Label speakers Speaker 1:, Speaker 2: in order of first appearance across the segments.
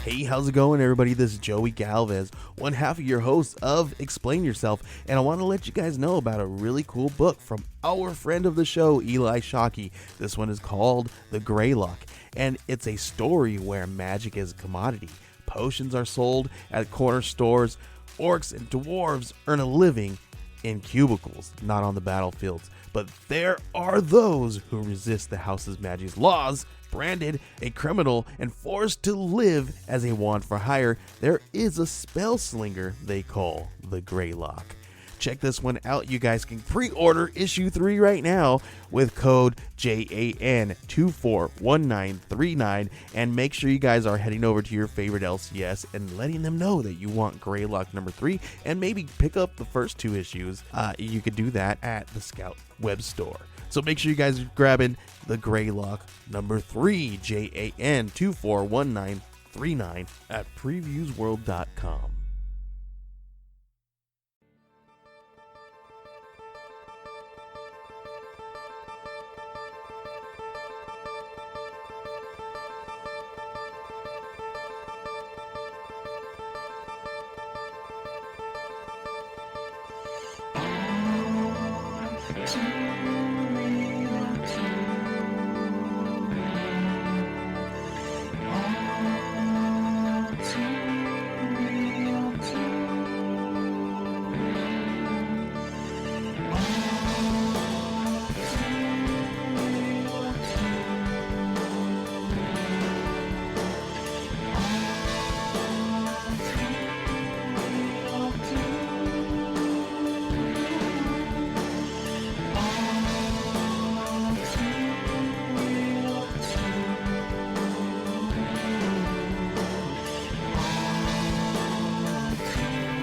Speaker 1: Hey, how's it going, everybody? This is Joey Galvez, one half of your host of Explain Yourself, and I want to let you guys know about a really cool book from our friend of the show, Eli Shockey. This one is called The Greylock, and it's a story where magic is a commodity. Potions are sold at corner stores. Orcs and dwarves earn a living in cubicles, not on the battlefields. But there are those who resist the house's magic's laws. Branded a criminal and forced to live as a wand for hire, there is a spell slinger they call the Greylock. Check this one out. You guys can pre-order issue 3 right now with code JAN241939, and make sure you guys are heading over to your favorite LCS and letting them know that you want Greylock number 3, and maybe pick up the first 2 issues. You could do that at the Scout web store. So make sure you guys are grabbing the Greylock number 3, JAN241939 at previewsworld.com.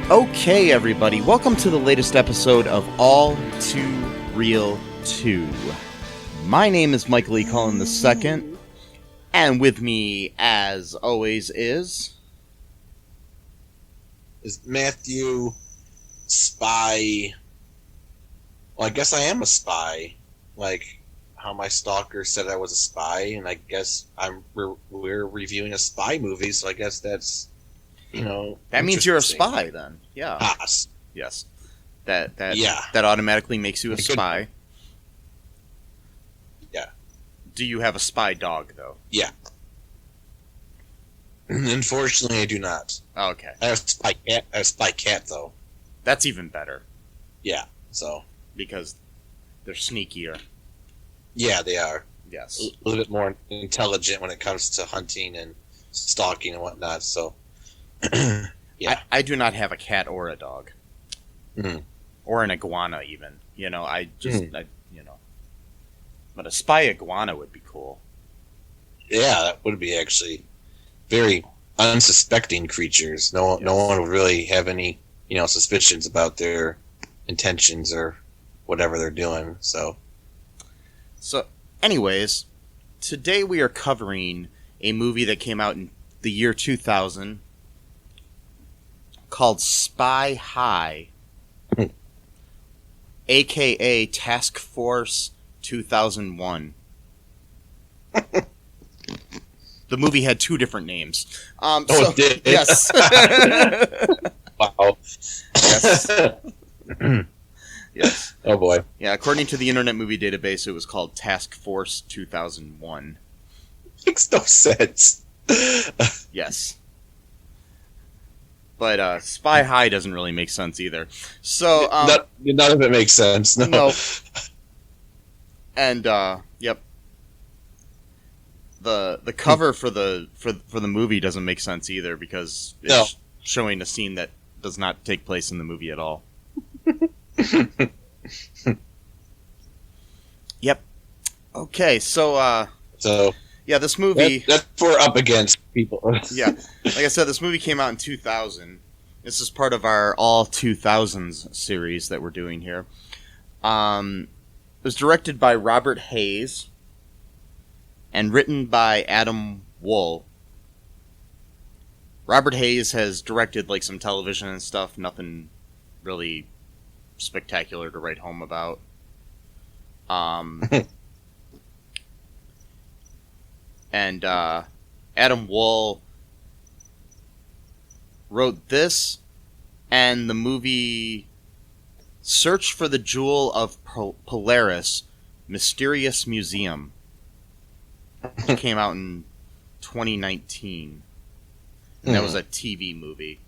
Speaker 2: Okay, everybody, welcome to the latest episode of All Too Real 2. My name is Michael E. Cullen II, and with me, as always, is
Speaker 3: Matthew Spy. Well, I guess I am a spy. Like how my stalker said I was a spy, and I guess we're reviewing a spy movie, so I guess that's,
Speaker 2: that means you're a spy, then. Yeah. Yes. That automatically makes you a spy.
Speaker 3: Yeah.
Speaker 2: Do you have a spy dog, though?
Speaker 3: Yeah. Unfortunately, I do not.
Speaker 2: Okay.
Speaker 3: I have a spy cat, though.
Speaker 2: That's even better.
Speaker 3: Yeah. So.
Speaker 2: Because they're sneakier.
Speaker 3: Yeah, they are.
Speaker 2: Yes.
Speaker 3: A little bit more intelligent when it comes to hunting and stalking and whatnot. So. Yeah.
Speaker 2: I do not have a cat or a dog.
Speaker 3: Mm-hmm.
Speaker 2: Or an iguana, even. But a spy iguana would be cool.
Speaker 3: Yeah, that would be actually very unsuspecting creatures. No one would really have any, suspicions about their intentions or whatever they're doing. So,
Speaker 2: anyways, today we are covering a movie that came out in the year 2000 called Spy High, a.k.a. Task Force 2001. The movie had 2 different names.
Speaker 3: it did?
Speaker 2: Yes.
Speaker 3: Wow.
Speaker 2: Yes. Yes.
Speaker 3: Oh, boy.
Speaker 2: Yeah, according to the Internet Movie Database, it was called Task Force 2001.
Speaker 3: Makes no sense.
Speaker 2: Yes. But Spy High doesn't really make sense either. So
Speaker 3: none of it makes sense. No.
Speaker 2: And yep. The cover for the movie doesn't make sense either, because it's showing a scene that does not take place in the movie at all. Yep. Okay, so yeah, this movie...
Speaker 3: That's for up against people.
Speaker 2: Yeah. Like I said, this movie came out in 2000. This is part of our All2000s series that we're doing here. It was directed by Robert Hayes and written by Adam Wool. Robert Hayes has directed like some television and stuff, nothing really spectacular to write home about. And Adam Wool wrote this and the movie Search for the Jewel of Polaris, Mysterious Museum. It came out in 2019. And that was a TV movie.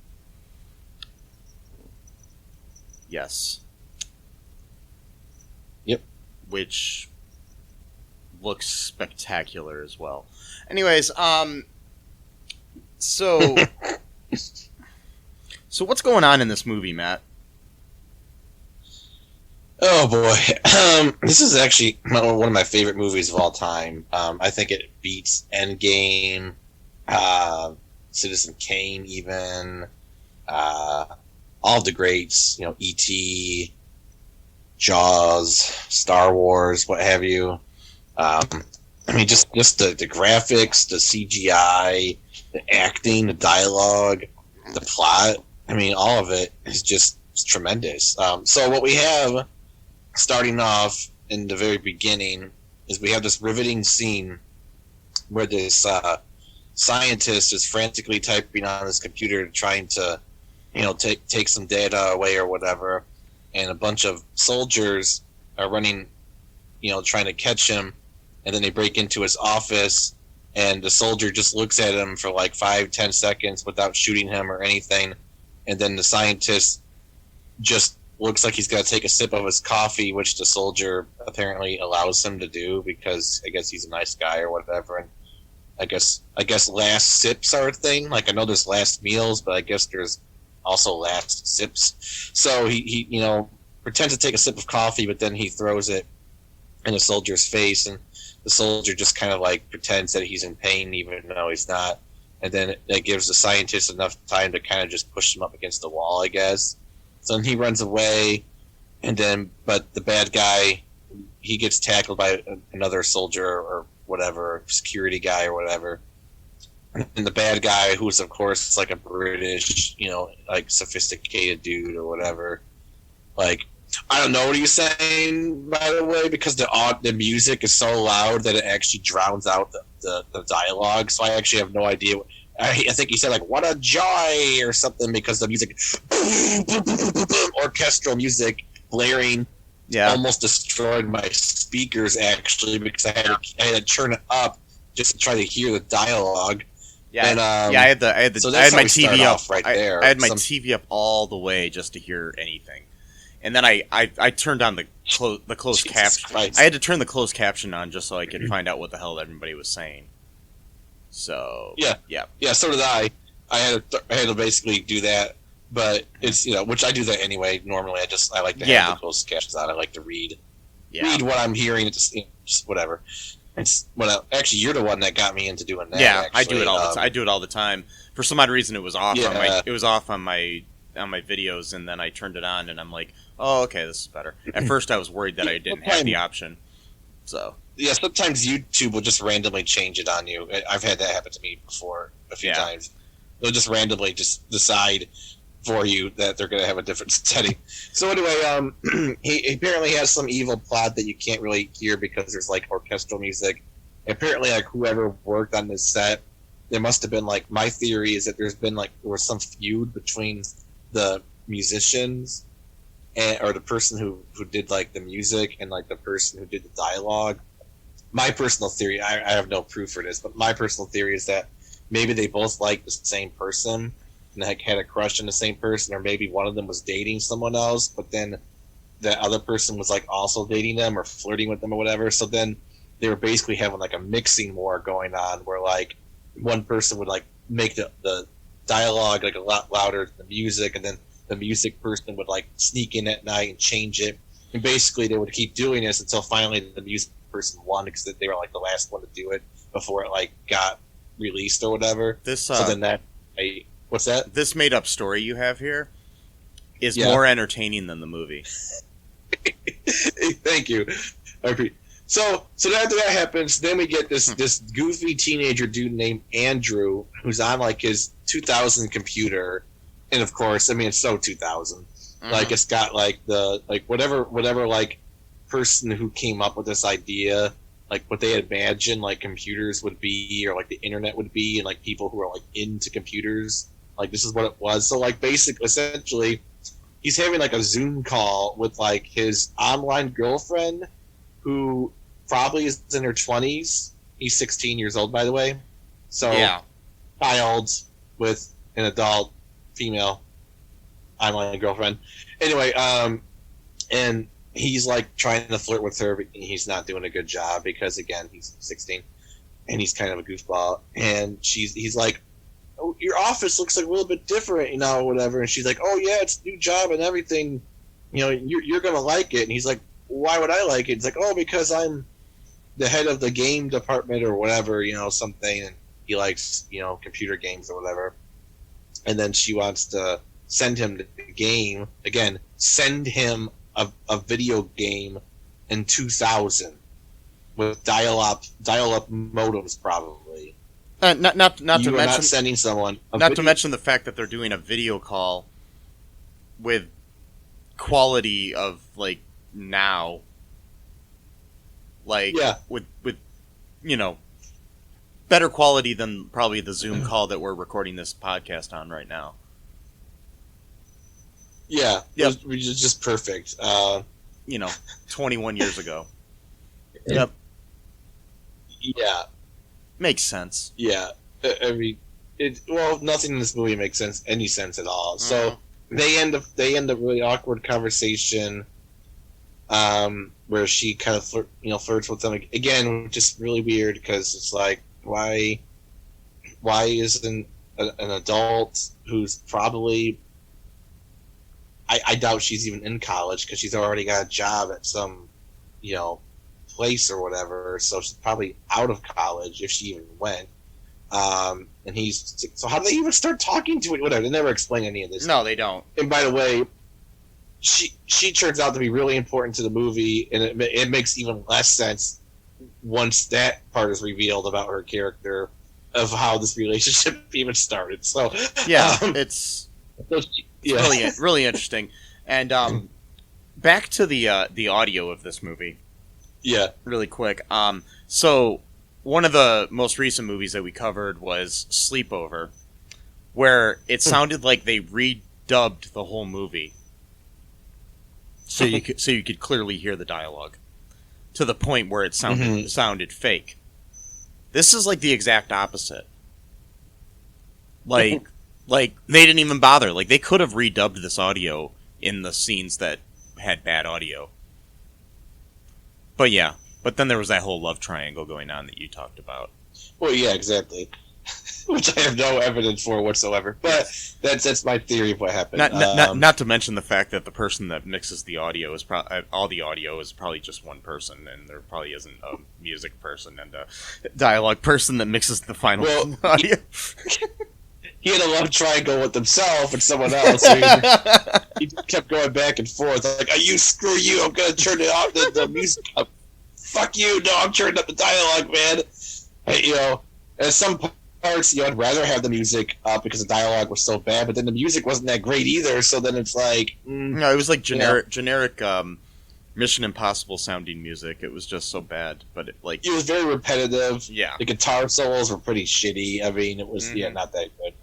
Speaker 2: Yes.
Speaker 3: Yep.
Speaker 2: Which looks spectacular as well. Anyways, so what's going on in this movie, Matt?
Speaker 3: Oh boy, this is actually one of my favorite movies of all time. I think it beats Endgame, Citizen Kane, even all of the greats. E.T., Jaws, Star Wars, what have you. Just the graphics, the CGI, the acting, the dialogue, the plot. All of it is just tremendous. So what we have, starting off in the very beginning, is we have this riveting scene where this scientist is frantically typing on his computer trying to, take some data away or whatever, and a bunch of soldiers are running, trying to catch him, and then they break into his office, and the soldier just looks at him for like 5-10 seconds without shooting him or anything, and then the scientist just looks like he's going to take a sip of his coffee, which the soldier apparently allows him to do because I guess he's a nice guy or whatever. And I guess last sips are a thing. Like, I know there's last meals, but I guess there's also last sips. So he pretends to take a sip of coffee, but then he throws it in the soldier's face, and the soldier just kind of like pretends that he's in pain even though he's not. And then that gives the scientist enough time to kind of just push him up against the wall, I guess. So then he runs away, but the bad guy, he gets tackled by another soldier or whatever, security guy or whatever. And the bad guy, who's of course like a British, like sophisticated dude or whatever, like, I don't know what he's saying, by the way, because the music is so loud that it actually drowns out the dialogue. So I actually have no idea. I think he said like "what a joy" or something because the music, orchestral music blaring, almost destroyed my speakers actually because I had to turn it up just to try to hear the dialogue.
Speaker 2: Yeah,
Speaker 3: and,
Speaker 2: I had my TV up
Speaker 3: right there.
Speaker 2: I had my TV up all the way just to hear anything. And then I turned on the closed caption. I had to turn the closed caption on just so I could find out what the hell everybody was saying. So yeah.
Speaker 3: So did I. I had to basically do that, but it's which I do that anyway. Normally, I like to have the closed captions on. I like to read what I'm hearing. It's just whatever. Actually, you're the one that got me into doing that.
Speaker 2: Yeah,
Speaker 3: actually.
Speaker 2: I do it all. I do it all the time. For some odd reason, it was off. It was off on my videos, and then I turned it on, and I'm like, oh, okay, this is better. At first, I was worried that I didn't have the option. So
Speaker 3: yeah, sometimes YouTube will just randomly change it on you. I've had that happen to me before a few times. They'll just randomly just decide for you that they're going to have a different setting. So anyway, he apparently has some evil plot that you can't really hear because there's like orchestral music. Apparently, like whoever worked on this set, there must have been like, my theory is that there was some feud between the musicians or the person who did like the music and like the person who did the dialogue. My personal theory, I have no proof for this, but my personal theory is that maybe they both liked the same person and had a crush on the same person, or maybe one of them was dating someone else, but then the other person was like also dating them or flirting with them or whatever. So then they were basically having like a mixing war going on where like one person would like make the dialogue like a lot louder than the music, and then the music person would like sneak in at night and change it. And basically they would keep doing this until finally the music person won because they were like the last one to do it before it like got released or whatever. What's that?
Speaker 2: This made up story you have here is more entertaining than the movie.
Speaker 3: Thank you. I agree. So after that happens, then we get this goofy teenager dude named Andrew who's on like his 2000 computer, and of course, I mean, it's so 2000. Like it's got like the like whatever like person who came up with this idea, like what they imagined like computers would be or like the internet would be, and like people who are like into computers Like, this is what it was. So, like, essentially, he's having, like, a Zoom call with, like, his online girlfriend, who probably is in her 20s. He's 16 years old, by the way. So,
Speaker 2: Yeah.
Speaker 3: child with an adult female online girlfriend. Anyway, and he's, like, trying to flirt with her, but he's not doing a good job because, again, he's 16, and he's kind of a goofball. And he's like, oh, your office looks like a little bit different, or whatever. And she's like, oh, yeah, it's a new job and everything. You're going to like it. And he's like, why would I like it? It's like, oh, because I'm the head of the game department or whatever, something. And he likes, computer games or whatever. And then she wants to send him the game. Again, send him a video game in 2000 with dial-up modems, probably.
Speaker 2: Not to mention
Speaker 3: not sending someone.
Speaker 2: To mention the fact that they're doing a video call with quality of like now, like with better quality than probably the Zoom call that we're recording this podcast on right now.
Speaker 3: Yeah, yep. It was just perfect.
Speaker 2: 21 years ago. Yep.
Speaker 3: Yeah.
Speaker 2: Makes sense.
Speaker 3: Yeah. Nothing in this movie makes any sense at all.
Speaker 2: Mm-hmm.
Speaker 3: So they end a really awkward conversation, where she kind of flirts with them again, which is really weird because it's like, why isn't an adult who's probably, I doubt she's even in college because she's already got a job at some, place or whatever, so she's probably out of college if she even went. And so how do they even start talking to it? Whatever, they never explain any of this.
Speaker 2: No, they don't.
Speaker 3: And by the way, she turns out to be really important to the movie, and it makes even less sense once that part is revealed about her character of how this relationship even started. So
Speaker 2: yeah, it's really really interesting. And back to the audio of this movie.
Speaker 3: Yeah,
Speaker 2: really quick. So one of the most recent movies that we covered was Sleepover, where it sounded like they redubbed the whole movie, so you could clearly hear the dialogue, to the point where it sounded fake. This is like the exact opposite. Like they didn't even bother. Like, they could have redubbed this audio in the scenes that had bad audio. But then there was that whole love triangle going on that you talked about.
Speaker 3: Well, yeah, exactly. Which I have no evidence for whatsoever. But that's my theory of what happened.
Speaker 2: Not to mention the fact that the person that mixes the audio is all the audio is probably just one person, and there probably isn't a music person and a dialogue person that mixes the final audio.
Speaker 3: He had a love triangle with himself and someone else. So he kept going back and forth. Like, screw you, I'm going to turn it off, the music up. Fuck you, no, I'm turning up the dialogue, man. At some parts, I'd rather have the music up because the dialogue was so bad, but then the music wasn't that great either, so then it's like...
Speaker 2: No, it was like generic Mission Impossible sounding music. It was just so bad, but it
Speaker 3: was very repetitive.
Speaker 2: Yeah.
Speaker 3: The guitar solos were pretty shitty. I mean, it was, not that good.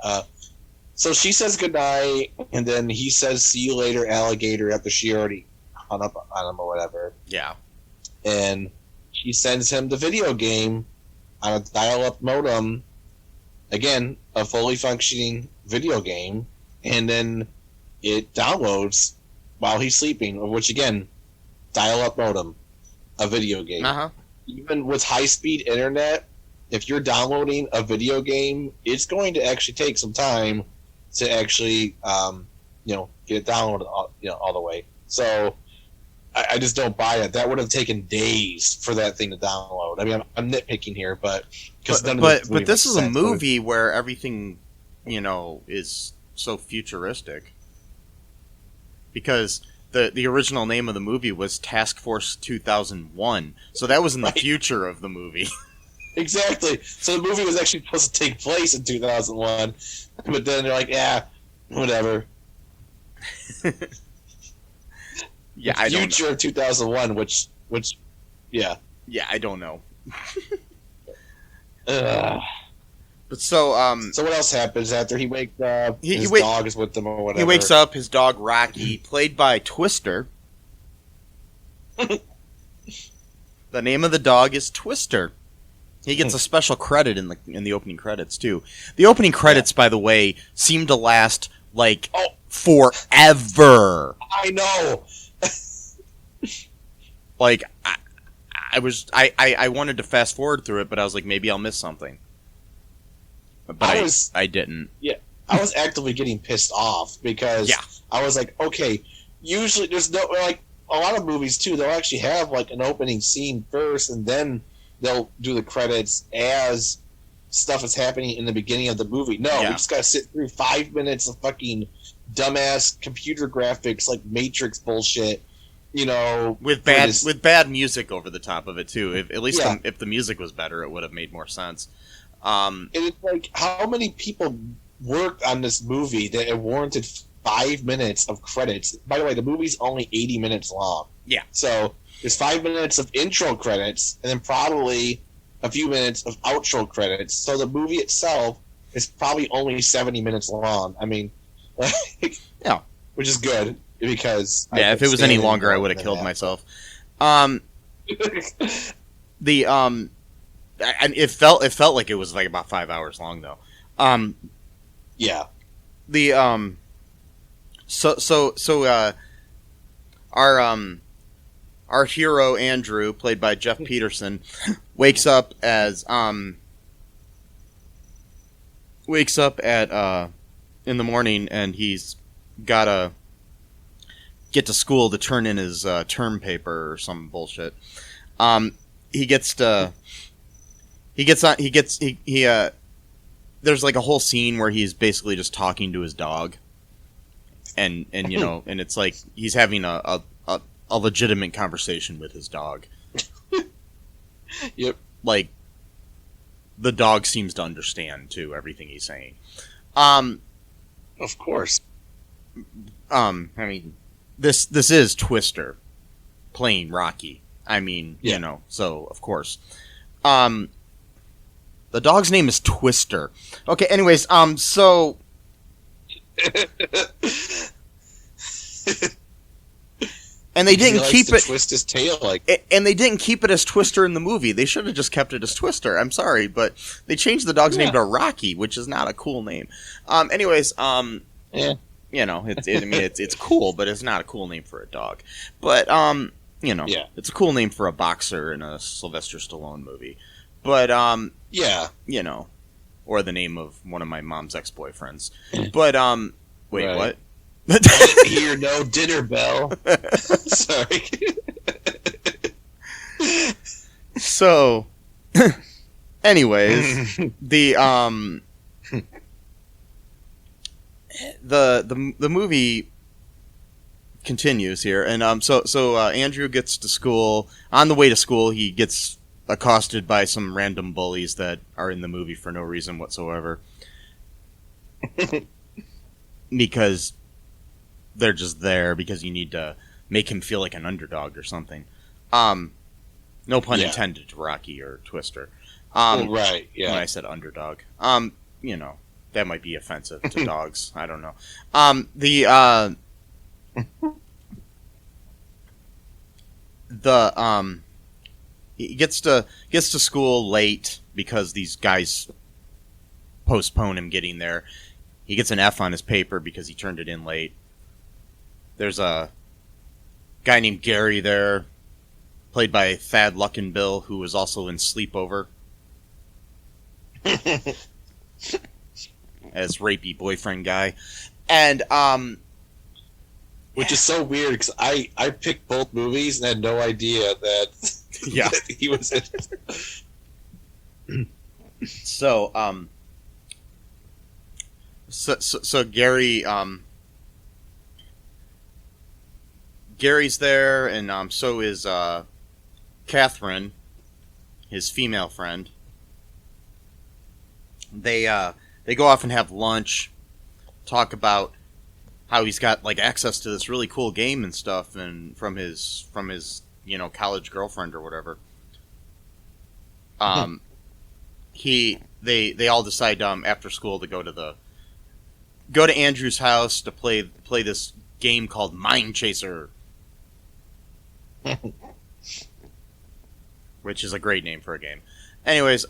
Speaker 3: So she says goodnight, and then he says, see you later, alligator, after she already hung up on him or whatever.
Speaker 2: Yeah.
Speaker 3: And she sends him the video game on a dial-up modem. Again, a fully functioning video game. And then it downloads while he's sleeping, which, again, dial-up modem, a video game.
Speaker 2: Uh-huh. Even
Speaker 3: with high-speed internet, if you're downloading a video game, it's going to actually take some time to actually, get it downloaded, all the way. So I just don't buy it. That would have taken days for that thing to download. I mean, I'm nitpicking here, but
Speaker 2: this is a movie where everything, is so futuristic. Because the original name of the movie was Task Force 2001, so that was in the future of the movie.
Speaker 3: Exactly. So the movie was actually supposed to take place in 2001, but then they're like, yeah, whatever.
Speaker 2: Yeah, I don't know.
Speaker 3: Future of 2001, which, yeah.
Speaker 2: Yeah, I don't know. But
Speaker 3: So what else happens after he wakes up? His dog is with him or whatever.
Speaker 2: He wakes up. His dog Rocky, played by Twister. The name of the dog is Twister. He gets a special credit in the opening credits too. The opening credits, by the way, seem to last like forever.
Speaker 3: I know.
Speaker 2: Like I wanted to fast forward through it, but I was like, maybe I'll miss something. But I didn't.
Speaker 3: Yeah, I was actively getting pissed off because I was like, okay, usually there's no, like, a lot of movies too, they'll actually have like an opening scene first and then they'll do the credits as stuff is happening in the beginning of the movie. No, we just gotta sit through 5 minutes of fucking dumbass computer graphics, like Matrix bullshit, you know,
Speaker 2: with bad music over the top of it too. If the music was better, it would have made more sense.
Speaker 3: And it's like, how many people worked on this movie that it warranted 5 minutes of credits? By the way, the movie's only 80 minutes long.
Speaker 2: Yeah.
Speaker 3: So there's 5 minutes of intro credits, and then probably a few minutes of outro credits. So the movie itself is probably only 70 minutes long. I mean, like,
Speaker 2: yeah,
Speaker 3: which is good because
Speaker 2: if it was any longer, I would have killed myself. And it felt like it was like about 5 hours long though. Our hero Andrew, played by Jeff Peterson, wakes up at in the morning, and he's gotta get to school to turn in his term paper or some bullshit. There's like a whole scene where he's basically just talking to his dog, and you know, and it's like he's having a legitimate conversation with his dog.
Speaker 3: Yep.
Speaker 2: Like, the dog seems to understand too everything he's saying.
Speaker 3: Of course.
Speaker 2: I mean, this is Twister playing Rocky. I mean, you know, so of course. The dog's name is Twister. Okay, anyways, so and they didn't keep it
Speaker 3: twist his tail
Speaker 2: and they didn't keep it as Twister in the movie. They should have just kept it as Twister. I'm sorry, but they changed the dog's name to Rocky, which is not a cool name. Anyways, you know, it's cool, but it's not a cool name for a dog. But you know, it's a cool name for a boxer in a Sylvester Stallone movie. But you know, or the name of one of my mom's ex-boyfriends. But wait, what?
Speaker 3: I didn't hear no dinner bell. Sorry.
Speaker 2: So, anyways, the movie continues here, and so Andrew gets to school. On the way to school, he gets accosted by some random bullies that are in the movie for no reason whatsoever, because they're just there because you need to make him feel like an underdog or something. No pun intended to Rocky or Twister.
Speaker 3: Right, yeah.
Speaker 2: When I said underdog. You know, that might be offensive to dogs. I don't know. He gets to school late because these guys postpone him getting there. He gets an F on his paper because he turned it in late. There's a guy named Gary there, played by Thad Luckenbill, who was also in Sleepover as rapey boyfriend guy. And
Speaker 3: which is so weird because I picked both movies and had no idea that that he was in it.
Speaker 2: So Gary Gary's there, and so is Catherine, his female friend. They go off and have lunch, talk about how he's got like access to this really cool game and stuff, and from his college girlfriend or whatever. they all decide after school to go to Andrew's house to play this game called Mind Chaser, which is a great name for a game. Anyways,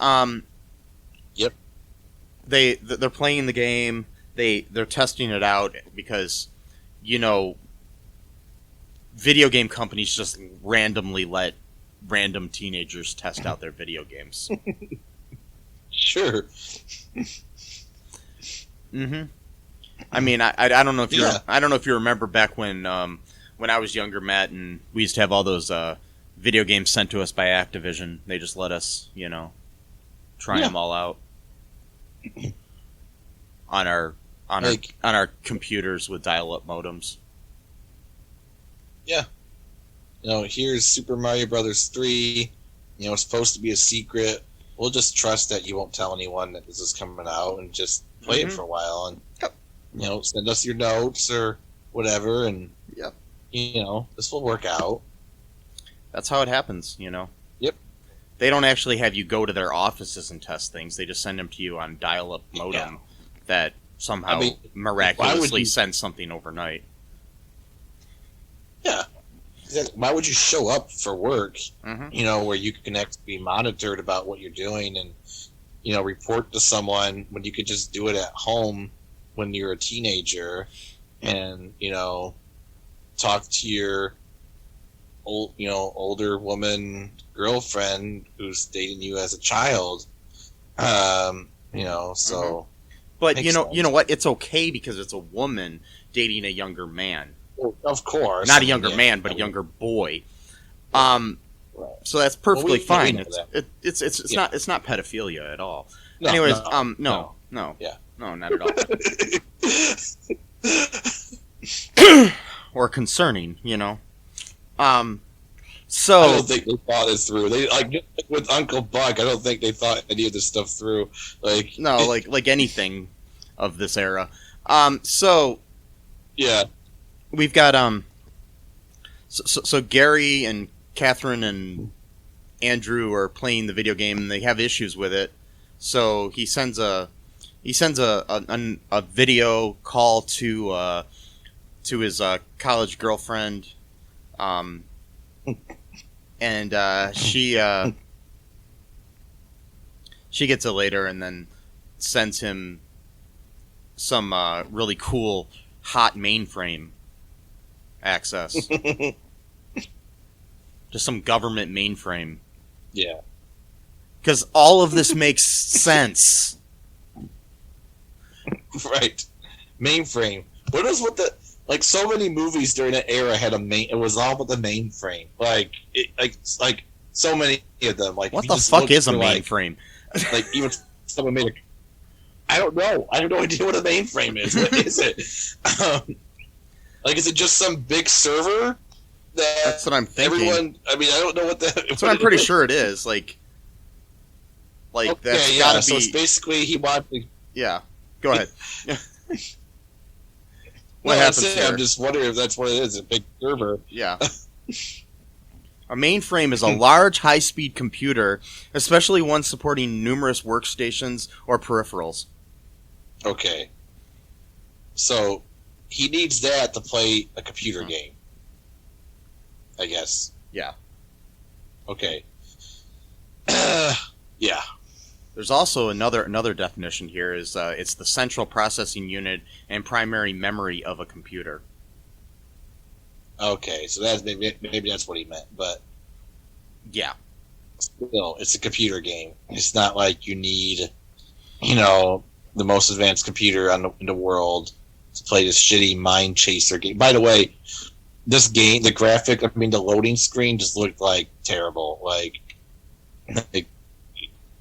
Speaker 3: Yep.
Speaker 2: they're playing the game. They're testing it out because, video game companies just randomly let random teenagers test out their video games.
Speaker 3: Sure.
Speaker 2: Mm-hmm. I mean, I don't know if I don't know if you remember back when I was younger, Matt, and we used to have all those video games sent to us by Activision. They just let us, try them all out on our computers with dial-up modems.
Speaker 3: Yeah. Here's Super Mario Brothers 3. It's supposed to be a secret. We'll just trust that you won't tell anyone that this is coming out and just play it for a while. And, send us your notes or whatever. And, this will work out.
Speaker 2: That's how it happens,
Speaker 3: Yep.
Speaker 2: They don't actually have you go to their offices and test things. They just send them to you on dial-up modem that somehow miraculously sends something overnight.
Speaker 3: Yeah. Why would you show up for work, where you can actually be monitored about what you're doing and, report to someone when you could just do it at home when you're a teenager and, talk to your older woman girlfriend who's dating you as a child. So.
Speaker 2: But you know what? It's okay because it's a woman dating a younger man.
Speaker 3: Well, of course.
Speaker 2: Not a younger man, but a younger boy. So that's perfectly fine. It's not pedophilia at all.
Speaker 3: No,
Speaker 2: Anyways,
Speaker 3: no.
Speaker 2: Yeah. No, not at all. Or concerning, So
Speaker 3: I don't think they thought this through. They just like with Uncle Buck. I don't think they thought any of this stuff through.
Speaker 2: Like anything of this era. So
Speaker 3: yeah,
Speaker 2: we've got So Gary and Catherine and Andrew are playing the video game and they have issues with it. So he sends a video call to his college girlfriend, and she gets it later and then sends him some really cool hot mainframe access. Just some government mainframe.
Speaker 3: Yeah.
Speaker 2: Because all of this makes sense.
Speaker 3: Right. Mainframe. What is with the so many movies during that era had it was all about the mainframe. Like so many of them. Like
Speaker 2: what the fuck is a mainframe?
Speaker 3: Even someone made I don't know. I have no idea what a mainframe is. What is it? Is it just some big server?
Speaker 2: That's what I'm thinking.
Speaker 3: Everyone. I mean, I don't know what that.
Speaker 2: That's what I'm pretty sure it is. That's gotta be.
Speaker 3: So it's basically he wanted to.
Speaker 2: Yeah. Go ahead. What happens here?
Speaker 3: I'm just wondering if that's what it is. A big server.
Speaker 2: Yeah. A mainframe is a large, high-speed computer, especially one supporting numerous workstations or peripherals.
Speaker 3: Okay. So he needs that to play a computer game. I guess.
Speaker 2: Yeah.
Speaker 3: Okay. Yeah.
Speaker 2: There's also another definition here is it's the central processing unit and primary memory of a computer.
Speaker 3: Okay, so that's maybe that's what he meant, but
Speaker 2: yeah,
Speaker 3: still, it's a computer game. It's not like you need, the most advanced computer in the world to play this shitty Mind Chaser game. By the way, this game, the the loading screen just looked terrible.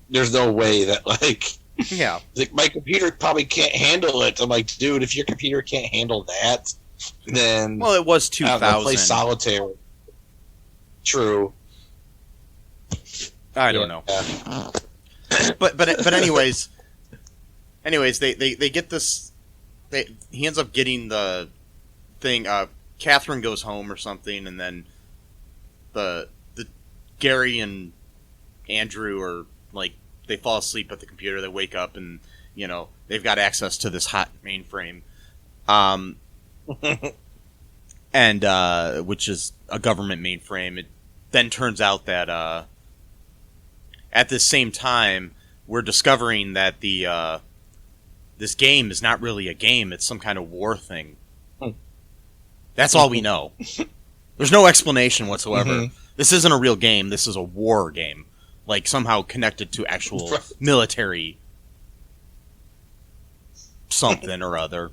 Speaker 3: There's no way that
Speaker 2: yeah,
Speaker 3: my computer probably can't handle it. I'm like, dude, if your computer can't handle that, then
Speaker 2: it was 2000.
Speaker 3: Play solitaire. True.
Speaker 2: I don't know. Yeah. But anyways, they get this. He ends up getting the thing. Catherine goes home or something, and then the Gary and Andrew are they fall asleep at the computer. They wake up and they've got access to this hot mainframe, and which is a government mainframe. It then turns out that at the same time we're discovering that this game is not really a game. It's some kind of war thing. That's all we know. There's no explanation whatsoever. Mm-hmm. This isn't a real game. This is a war game. Like, somehow connected to actual military something or other.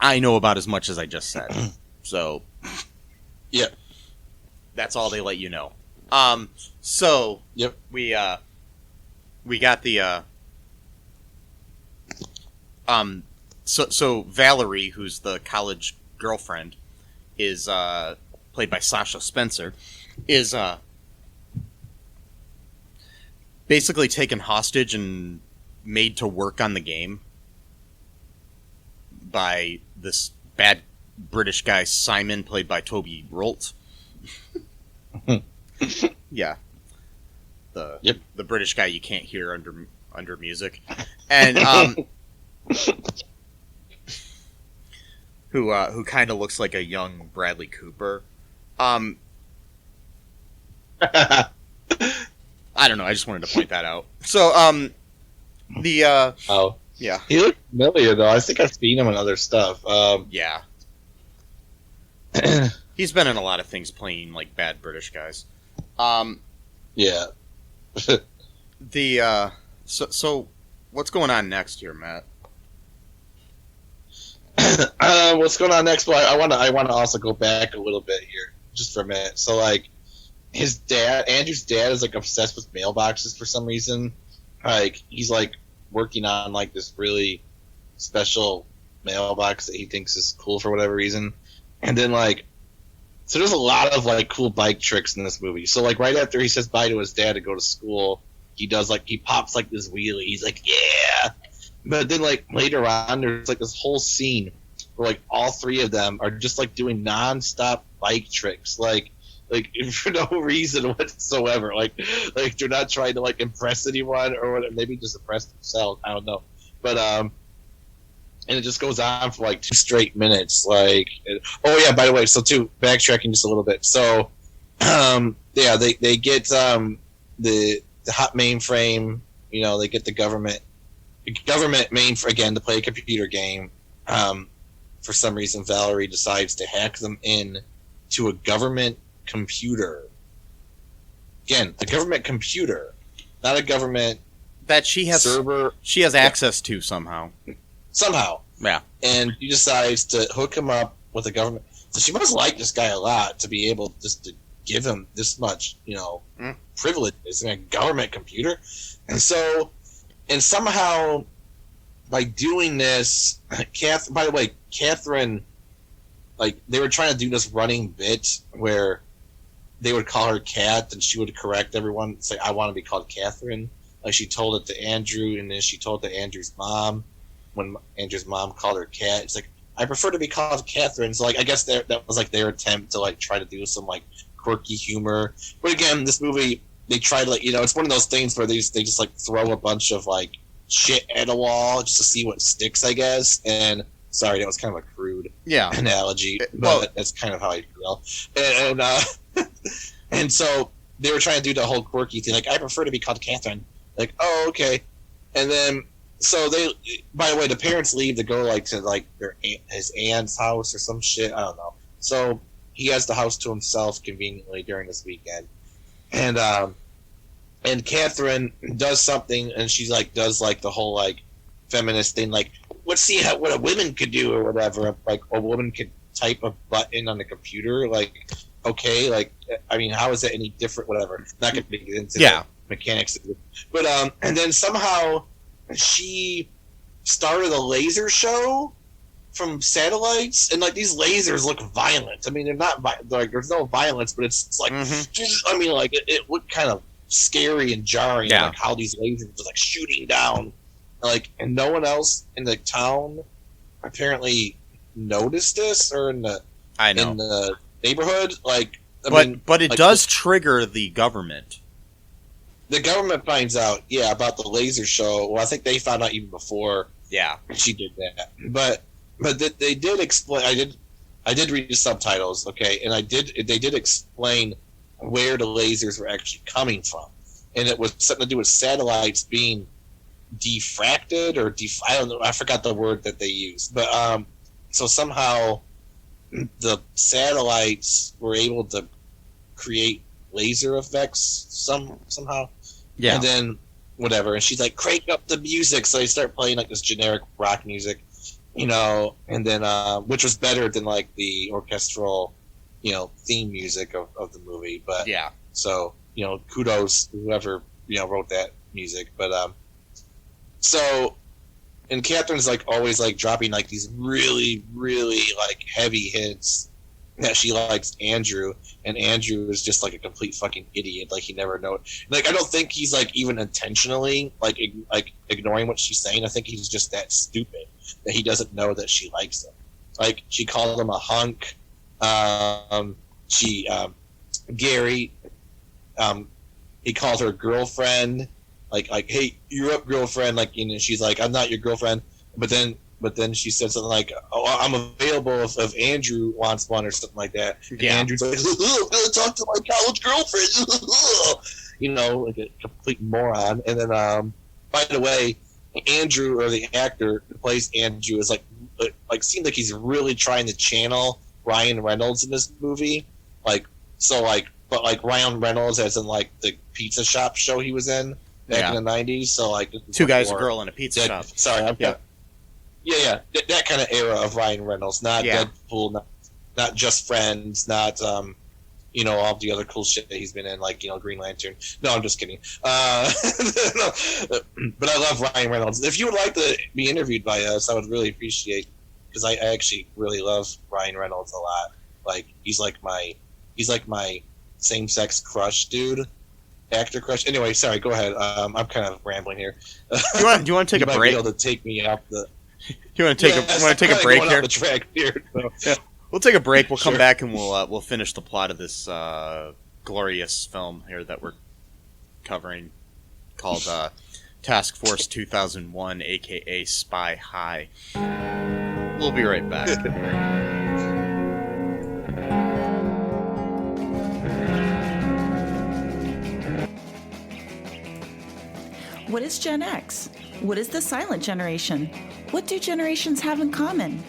Speaker 2: I know about as much as I just said. So,
Speaker 3: yeah.
Speaker 2: That's all they let you know. So,
Speaker 3: yep.
Speaker 2: We got the, So Valerie, who's the college girlfriend, is played by Sasha Spencer, is basically taken hostage and made to work on the game by this bad British guy Simon, played by Toby Rolt. Yeah, the British guy you can't hear under music, and who kind of looks like a young Bradley Cooper. I don't know. I just wanted to point that out. So, yeah,
Speaker 3: he looked familiar though. I think I've seen him in other stuff.
Speaker 2: Yeah, he's been in a lot of things playing like bad British guys.
Speaker 3: Yeah.
Speaker 2: So what's going on next here, Matt?
Speaker 3: What's going on next? Well, I want to also go back a little bit here, just for a minute. So, like, Andrew's dad is like obsessed with mailboxes for some reason. Like, he's like working on like this really special mailbox that he thinks is cool for whatever reason. And then so there's a lot of like cool bike tricks in this movie. So like right after he says bye to his dad to go to school, he pops like this wheelie. He's like, yeah. But then like later on, there's like this whole scene where like all three of them are just like doing nonstop bike tricks, like for no reason whatsoever. Like they're not trying to like impress anyone or whatever. Maybe just impress themselves. I don't know. But and it just goes on for like 2 straight minutes. By the way, so too, backtracking just a little bit. So yeah, they get the hot mainframe. They get the government mainframe again to play a computer game. For some reason, Valerie decides to hack them in to a government computer. Again, a government computer, not a government
Speaker 2: that she has
Speaker 3: server.
Speaker 2: She has access to somehow.
Speaker 3: Yeah. And she decides to hook him up with a government. So she must like this guy a lot to be able just to give him this much, privilege. It's a government computer. And somehow, by doing this, Catherine, like, they were trying to do this running bit where they would call her Kat, and she would correct everyone. It's like, I want to be called Catherine. Like, she told it to Andrew, and then she told it to Andrew's mom. When Andrew's mom called her Kat, it's like, I prefer to be called Catherine. So, like, I guess that was, like, their attempt to, like, try to do some, like, quirky humor. But again, this movie, they try to, like, it's one of those things where they just like, throw a bunch of, like, shit at a wall just to see what sticks, I guess. And, sorry, that was kind of a crude analogy, but that's kind of how I feel. And so, they were trying to do the whole quirky thing. Like, I prefer to be called Catherine. Like, oh, okay. And then... So by the way, the parents leave to go like to like his aunt's house or some shit. I don't know. So he has the house to himself conveniently during this weekend, and Catherine does something, and she's like does like the whole like feminist thing, like let's see what a woman could do or whatever. Like a woman could type a button on the computer. Like okay, like I mean, how is that any different? Whatever. Not gonna get into the mechanics, but and then somehow. She started a laser show from satellites, and like these lasers look violent. I mean, they're not like there's no violence, but it's like I mean, like it looked kind of scary and jarring, like how these lasers are like shooting down, like, and no one else in the town apparently noticed this or in the neighborhood, like.
Speaker 2: But it does trigger the government.
Speaker 3: the government finds out, about the laser show. Well, I think they found out even before.
Speaker 2: Yeah,
Speaker 3: she did that. But they did explain. I did read the subtitles, okay, and they did explain where the lasers were actually coming from, and it was something to do with satellites being diffracted or I don't know. I forgot the word that they used, but so somehow the satellites were able to create laser effects somehow.
Speaker 2: Yeah.
Speaker 3: And then whatever, and she's like, crank up the music. So they start playing like this generic rock music, and then which was better than like the orchestral, theme music of the movie. But
Speaker 2: yeah.
Speaker 3: So kudos to whoever wrote that music. But so, and Catherine's like always like dropping like these really, really like heavy hints that she likes Andrew, and Andrew is just like a complete fucking idiot. Like he never know. Like I don't think he's like even intentionally like ignoring what she's saying. I think he's just that stupid that he doesn't know that she likes him. Like she called him a hunk. Gary, he called her girlfriend. Like hey, you're up, girlfriend. Like she's like, I'm not your girlfriend. But then she said something like, "Oh, I'm available if Andrew wants one," or something like that. And Andrew's like, "I'm gonna talk to my college girlfriend," like a complete moron. And then, by the way, Andrew, or the actor who plays Andrew, is like seems like he's really trying to channel Ryan Reynolds in this movie. But Ryan Reynolds, as in like the pizza shop show he was in back in the '90s. So like
Speaker 2: two guys, a girl, in a pizza shop.
Speaker 3: Sorry, that kind of era of Ryan Reynolds, not Deadpool, not Just Friends, not all the other cool shit that he's been in, like Green Lantern. No, I'm just kidding. But I love Ryan Reynolds. If you would like to be interviewed by us, I would really appreciate, because I actually really love Ryan Reynolds a lot. Like he's like my same-sex crush, dude. Actor crush. Anyway, sorry. Go ahead. I'm kind of rambling here.
Speaker 2: Do you want to take a break?
Speaker 3: Be able to take me out the.
Speaker 2: You want to take a break here?
Speaker 3: Yeah.
Speaker 2: We'll take a break. We'll come back and we'll finish the plot of this glorious film here that we're covering, called Task Force 2001, aka Spy High. We'll be right back.
Speaker 4: What is Gen X? What is the silent generation? What do generations have in common?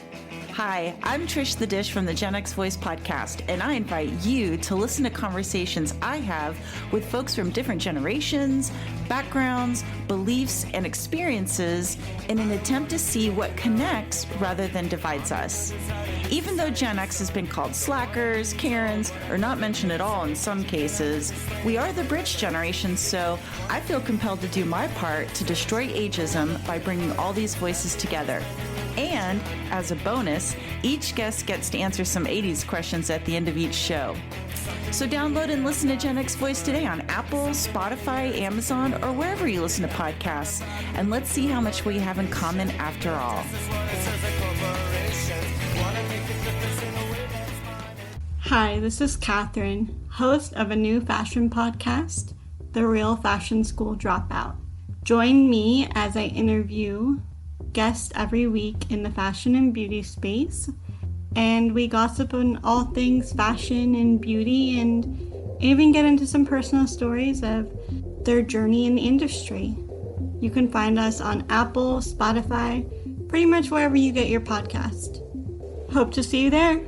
Speaker 4: Hi, I'm Trish the Dish from the Gen X Voice podcast, and I invite you to listen to conversations I have with folks from different generations, backgrounds, beliefs, and experiences in an attempt to see what connects rather than divides us. Even though Gen X has been called slackers, Karens, or not mentioned at all in some cases, we are the bridge generation, so I feel compelled to do my part to destroy ageism by bringing all these voices together. And, as a bonus, each guest gets to answer some 80s questions at the end of each show. So download and listen to Gen X Voice today on Apple, Spotify, Amazon, or wherever you listen to podcasts. And let's see how much we have in common after all.
Speaker 5: Hi, this is Catherine, host of a new fashion podcast, The Real Fashion School Dropout. Join me as I interview guests every week in the fashion and beauty space, and we gossip on all things fashion and beauty, and even get into some personal stories of their journey in the industry. You can find us on Apple, Spotify, pretty much wherever you get your podcast. Hope to see you there.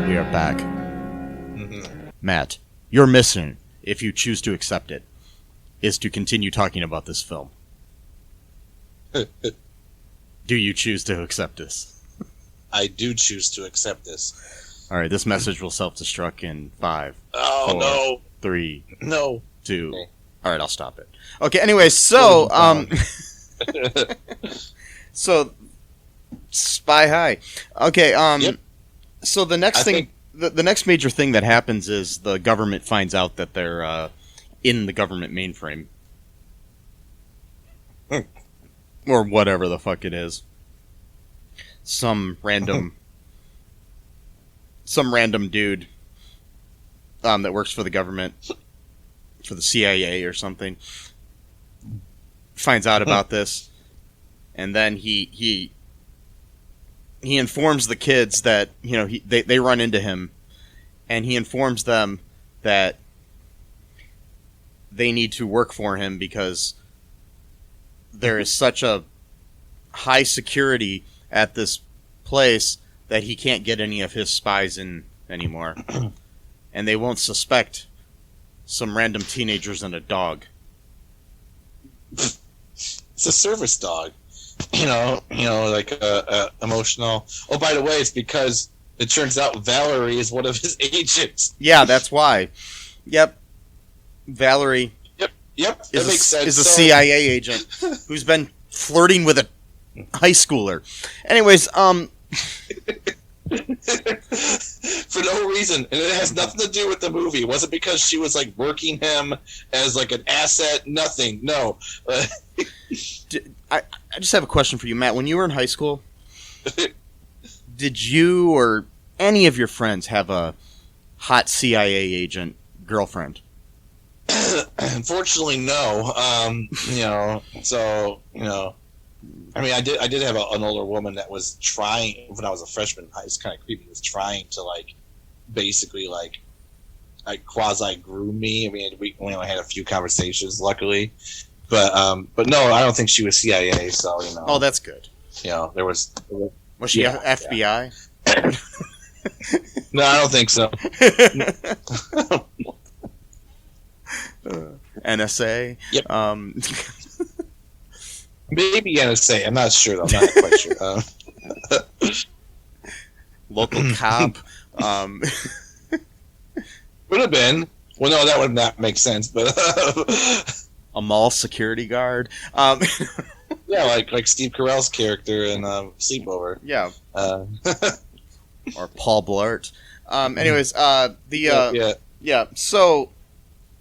Speaker 2: We are back. Matt, your mission, if you choose to accept it, is to continue talking about this film. Do you choose to accept this?
Speaker 3: I do choose to accept this.
Speaker 2: All right, this message will self-destruct in 5,
Speaker 3: Oh,
Speaker 2: 4,
Speaker 3: no.
Speaker 2: 3,
Speaker 3: No.
Speaker 2: 2.
Speaker 3: Okay.
Speaker 2: All right, I'll stop it. Okay, anyway, so so Spy High. Okay,
Speaker 3: Yep.
Speaker 2: So the next the next major thing that happens is the government finds out that they're in the government mainframe. or whatever the fuck it is. Some random dude that works for the government, for the CIA or something, finds out about this, and then he informs the kids that, you know, they run into him, and he informs them that they need to work for him because there is such a high security at this place that he can't get any of his spies in anymore. And they won't suspect some random teenagers and a dog.
Speaker 3: It's a service dog. You know, like a emotional. Oh, by the way, it's because it turns out Valerie is one of his agents.
Speaker 2: Yeah, that's why. Yep. Valerie.
Speaker 3: Yep. That makes sense.
Speaker 2: Is a CIA agent who's been flirting with a high schooler. Anyways,
Speaker 3: for no reason, and it has nothing to do with the movie. It wasn't because she was like working him as like an asset. Nothing. No.
Speaker 2: I just have a question for you, Matt. When you were in high school, did you or any of your friends have a hot CIA agent girlfriend?
Speaker 3: Unfortunately, no. I mean, I did have an older woman that was trying when I was a freshman. It's kind of creepy. Was trying to basically quasi groom me. I mean, we only had a few conversations, luckily, but no, I don't think she was CIA. So
Speaker 2: Oh, that's good.
Speaker 3: There was.
Speaker 2: Was she FBI?
Speaker 3: Yeah. No, I don't think so.
Speaker 2: NSA.
Speaker 3: Yep. Maybe NSA. I'm not sure though. I'm not quite sure.
Speaker 2: Local cop.
Speaker 3: Would have been. Well, no, that would not make sense. But
Speaker 2: a mall security guard.
Speaker 3: Yeah, like Steve Carell's character in Sleepover.
Speaker 2: Yeah. Or Paul Blart. Anyways, yeah. So,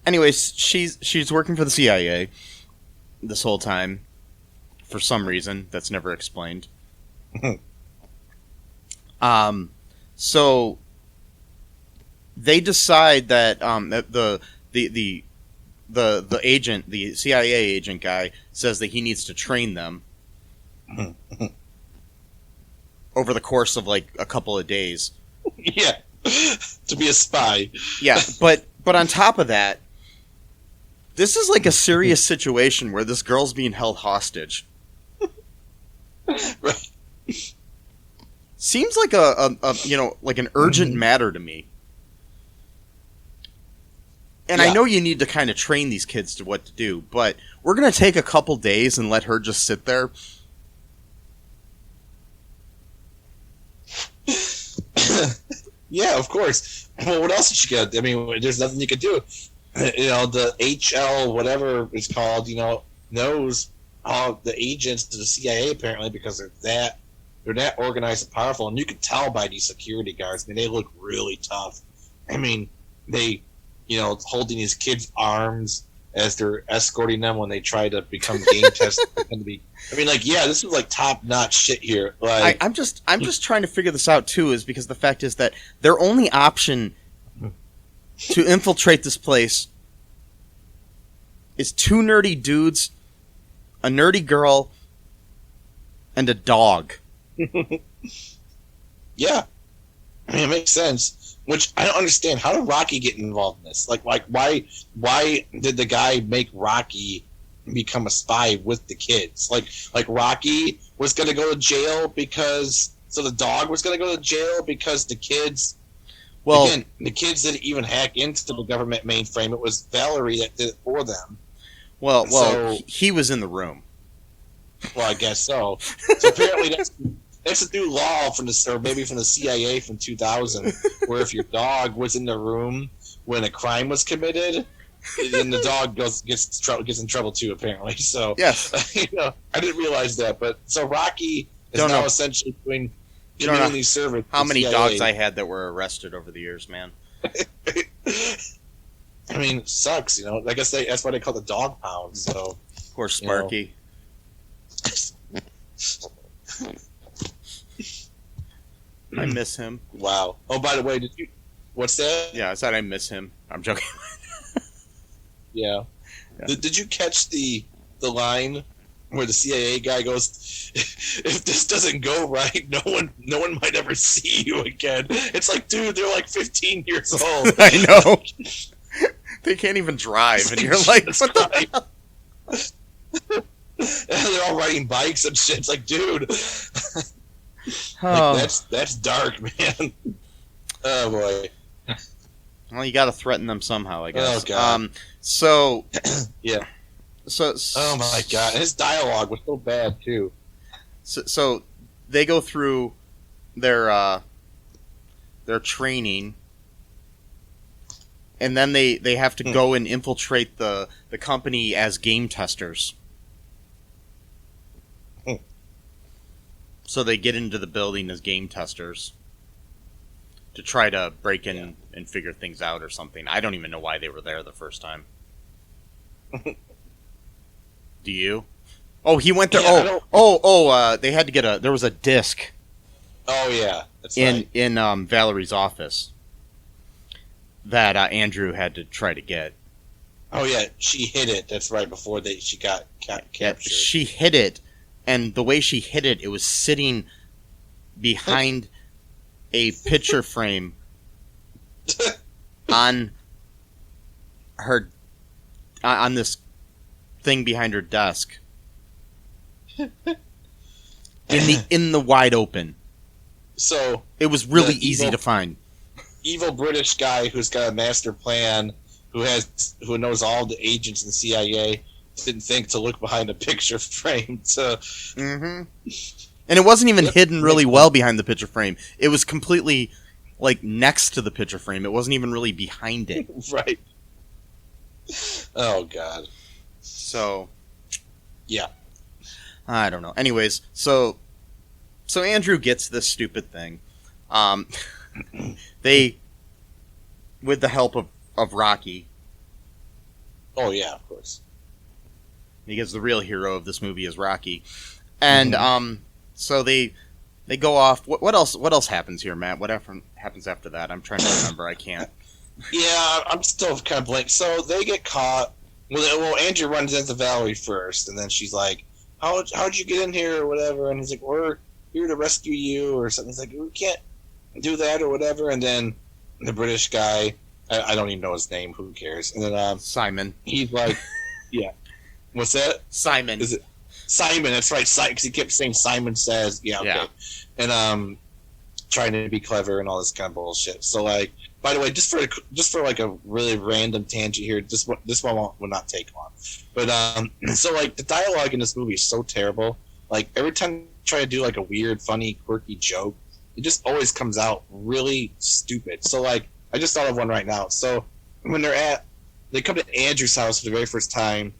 Speaker 2: anyways, she's working for the CIA this whole time for some reason that's never explained. So they decide that the agent, the CIA agent guy, says that he needs to train them over the course of like a couple of days.
Speaker 3: Yeah, to be a spy.
Speaker 2: Yeah, but on top of that, this is like a serious situation where this girl's being held hostage.
Speaker 3: Right.
Speaker 2: Seems like a like an urgent matter to me. And
Speaker 3: Yeah.
Speaker 2: I know you need to kind of train these kids to what to do, but we're going to take a couple days and let her just sit there.
Speaker 3: Yeah, of course. Well, what else did she get? I mean, there's nothing you could do. The HL, whatever it's called, knows all the agents to the CIA apparently because they're that organized and powerful, and you can tell by these security guards. I mean, they look really tough. I mean, they, holding these kids' arms as they're escorting them when they try to become game testers. This is like top notch shit here. Like,
Speaker 2: I'm just trying to figure this out too, is because the fact is that their only option to infiltrate this place is two nerdy dudes, a nerdy girl, and a dog.
Speaker 3: Yeah, I mean, it makes sense. Which I don't understand. How did Rocky get involved in this? Like why did the guy make Rocky become a spy with the kids? Like Rocky was going to go to jail so the dog was going to go to jail because the kids. Well, again, the kids didn't even hack into the government mainframe. It was Valerie that did it for them.
Speaker 2: Well, he was in the room.
Speaker 3: Well, I guess so. So apparently that's a new law from the CIA from 2000, where if your dog was in the room when a crime was committed, then the dog gets in trouble too. Apparently, so
Speaker 2: yes,
Speaker 3: I didn't realize that. But so Rocky is now essentially doing community service.
Speaker 2: How many dogs I had that were arrested over the years, man?
Speaker 3: I mean, it sucks. I guess that's why they call the dog pound. So
Speaker 2: poor Sparky. I miss him.
Speaker 3: Wow. Oh, by the way, did you? What's that?
Speaker 2: Yeah, I said I miss him. I'm joking.
Speaker 3: Yeah. Did you catch the line where the CIA guy goes, "If this doesn't go right, no one might ever see you again." It's like, dude, they're like 15 years old.
Speaker 2: I know. They can't even drive, and you're like, what the hell?
Speaker 3: They're all riding bikes and shit. It's like, dude,
Speaker 2: Oh.
Speaker 3: like, that's dark, man. Oh boy.
Speaker 2: Well, you got to threaten them somehow, I guess.
Speaker 3: Oh, God.
Speaker 2: So
Speaker 3: Yeah.
Speaker 2: So.
Speaker 3: Oh my god, his dialogue was so bad too.
Speaker 2: So they go through their training, and then they have to go and infiltrate the company as game testers. So they get into the building as game testers to try to break in and figure things out or something. I don't even know why they were there the first time. Do you? Oh, he went there.
Speaker 3: Yeah,
Speaker 2: they had to get there was a disc
Speaker 3: Oh yeah, that's
Speaker 2: in
Speaker 3: right.
Speaker 2: in Valerie's office that Andrew had to try to get.
Speaker 3: Oh yeah, she hid it. That's right before she got captured.
Speaker 2: She hid it, and the way she hid it, it was sitting behind a picture frame on her on this thing behind her desk in the wide open.
Speaker 3: So
Speaker 2: It was really
Speaker 3: The
Speaker 2: easy
Speaker 3: evil-
Speaker 2: to find.
Speaker 3: evil British guy who's got a master plan, who knows all the agents in the CIA, didn't think to look behind a picture frame to.
Speaker 2: Mm-hmm. And it wasn't even hidden really well behind the picture frame. It was completely like next to the picture frame. It wasn't even really behind it.
Speaker 3: Right. Oh god.
Speaker 2: So
Speaker 3: Yeah.
Speaker 2: I don't know. Anyways, so Andrew gets this stupid thing. They, with the help of Rocky,
Speaker 3: Oh yeah, of course.
Speaker 2: because the real hero of this movie is Rocky, and so they go off. What else happens here, Matt? What happens after that? I'm trying to remember. I can't.
Speaker 3: Yeah, I'm still kind of blank. So they get caught. Well, Andrew runs into Valerie first, and then she's like, "How'd you get in here or whatever?" And he's like, "We're here to rescue you or something." He's like, "We can't do that or whatever." And then the British guy, I don't even know his name. Who cares? And then
Speaker 2: Simon.
Speaker 3: he's like, "Yeah, what's that?
Speaker 2: Simon.
Speaker 3: Is it Simon?" That's right, because he kept saying Simon Says. Yeah, okay.
Speaker 2: Yeah.
Speaker 3: And trying to be clever and all this kind of bullshit. So like, by the way, just for like a really random tangent here, this one will not take long. But so like the dialogue in this movie is so terrible. Like every time you try to do like a weird, funny, quirky joke, it just always comes out really stupid. So like, I just thought of one right now. So when they come to Andrew's house for the very first time,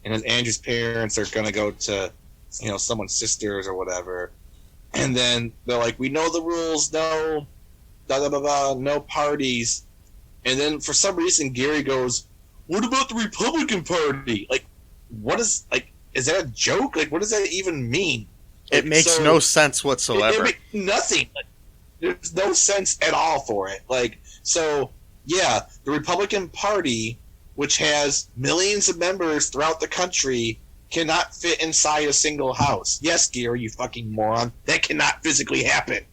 Speaker 3: and Andrew's parents are gonna go to, someone's sisters or whatever, and then they're like, "We know the rules, no, blah blah blah, blah, no parties," and then for some reason Gary goes, "What about the Republican Party?" Like, what is is that a joke? Like, what does that even mean?
Speaker 2: It makes no sense
Speaker 3: It
Speaker 2: whatsoever.
Speaker 3: makes nothing. Like, there's no sense at all for it. Like, so yeah, the Republican Party, which has millions of members throughout the country, cannot fit inside a single house. Yes, Gary, you fucking moron. That cannot physically happen.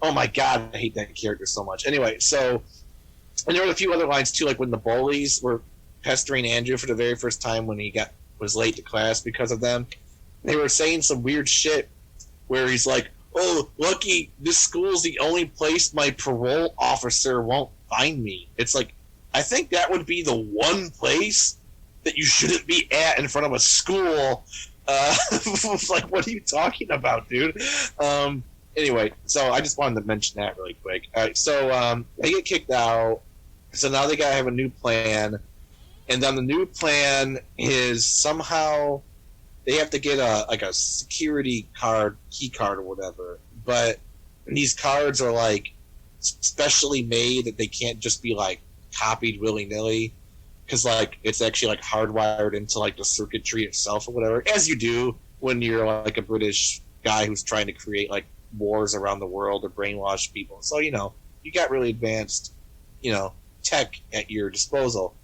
Speaker 3: Oh my god, I hate that character so much. Anyway, so, and there were a few other lines too, like when the bullies were pestering Andrew for the very first time when he was late to class because of them. They were saying some weird shit where he's like, "Oh, lucky this school's the only place my parole officer won't find me." It's like, I think that would be the one place that you shouldn't be at in front of a school. Like, what are you talking about, dude? Anyway, so I just wanted to mention that really quick. All right, so they get kicked out. So now they gotta have a new plan, and then the new plan is somehow they have to get a security key card or whatever. But these cards are like specially made that they can't just be like copied willy-nilly, because like it's actually like hardwired into like the circuitry itself or whatever, as you do when you're like a British guy who's trying to create like wars around the world or brainwash people. So you got really advanced, tech at your disposal.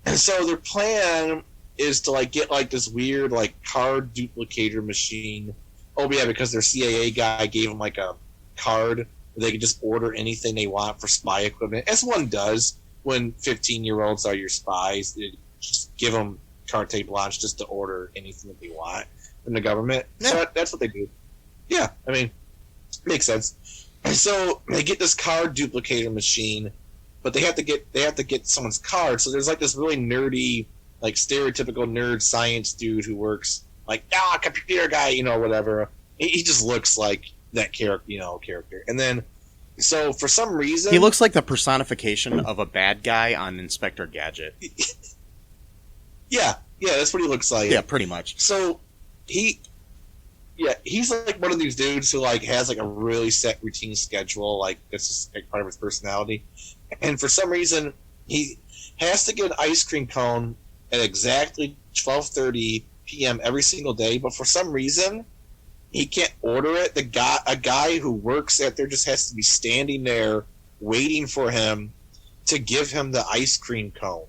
Speaker 3: And so their plan is to like get like this weird like card duplicator machine. Oh yeah, because their CIA guy gave them like a card where they could just order anything they want for spy equipment, as one does when 15-year-olds are your spies. They just give them carte blanche just to order anything that they want from the government. Yeah. So that's what they do. Yeah, I mean, makes sense. And so they get this card duplicator machine, but they have to get someone's card. So there's like this really nerdy, like stereotypical nerd science dude who works like computer guy, whatever. He just looks like that character. And then, so for some reason,
Speaker 2: he looks like the personification of a bad guy on Inspector Gadget.
Speaker 3: Yeah, that's what he looks like.
Speaker 2: Yeah, pretty much.
Speaker 3: So he's like one of these dudes who like has like a really set routine schedule, like this is like part of his personality. And for some reason, he has to get an ice cream cone at exactly 12:30 p.m. every single day. But for some reason, he can't order it. A guy who works at there just has to be standing there waiting for him to give him the ice cream cone.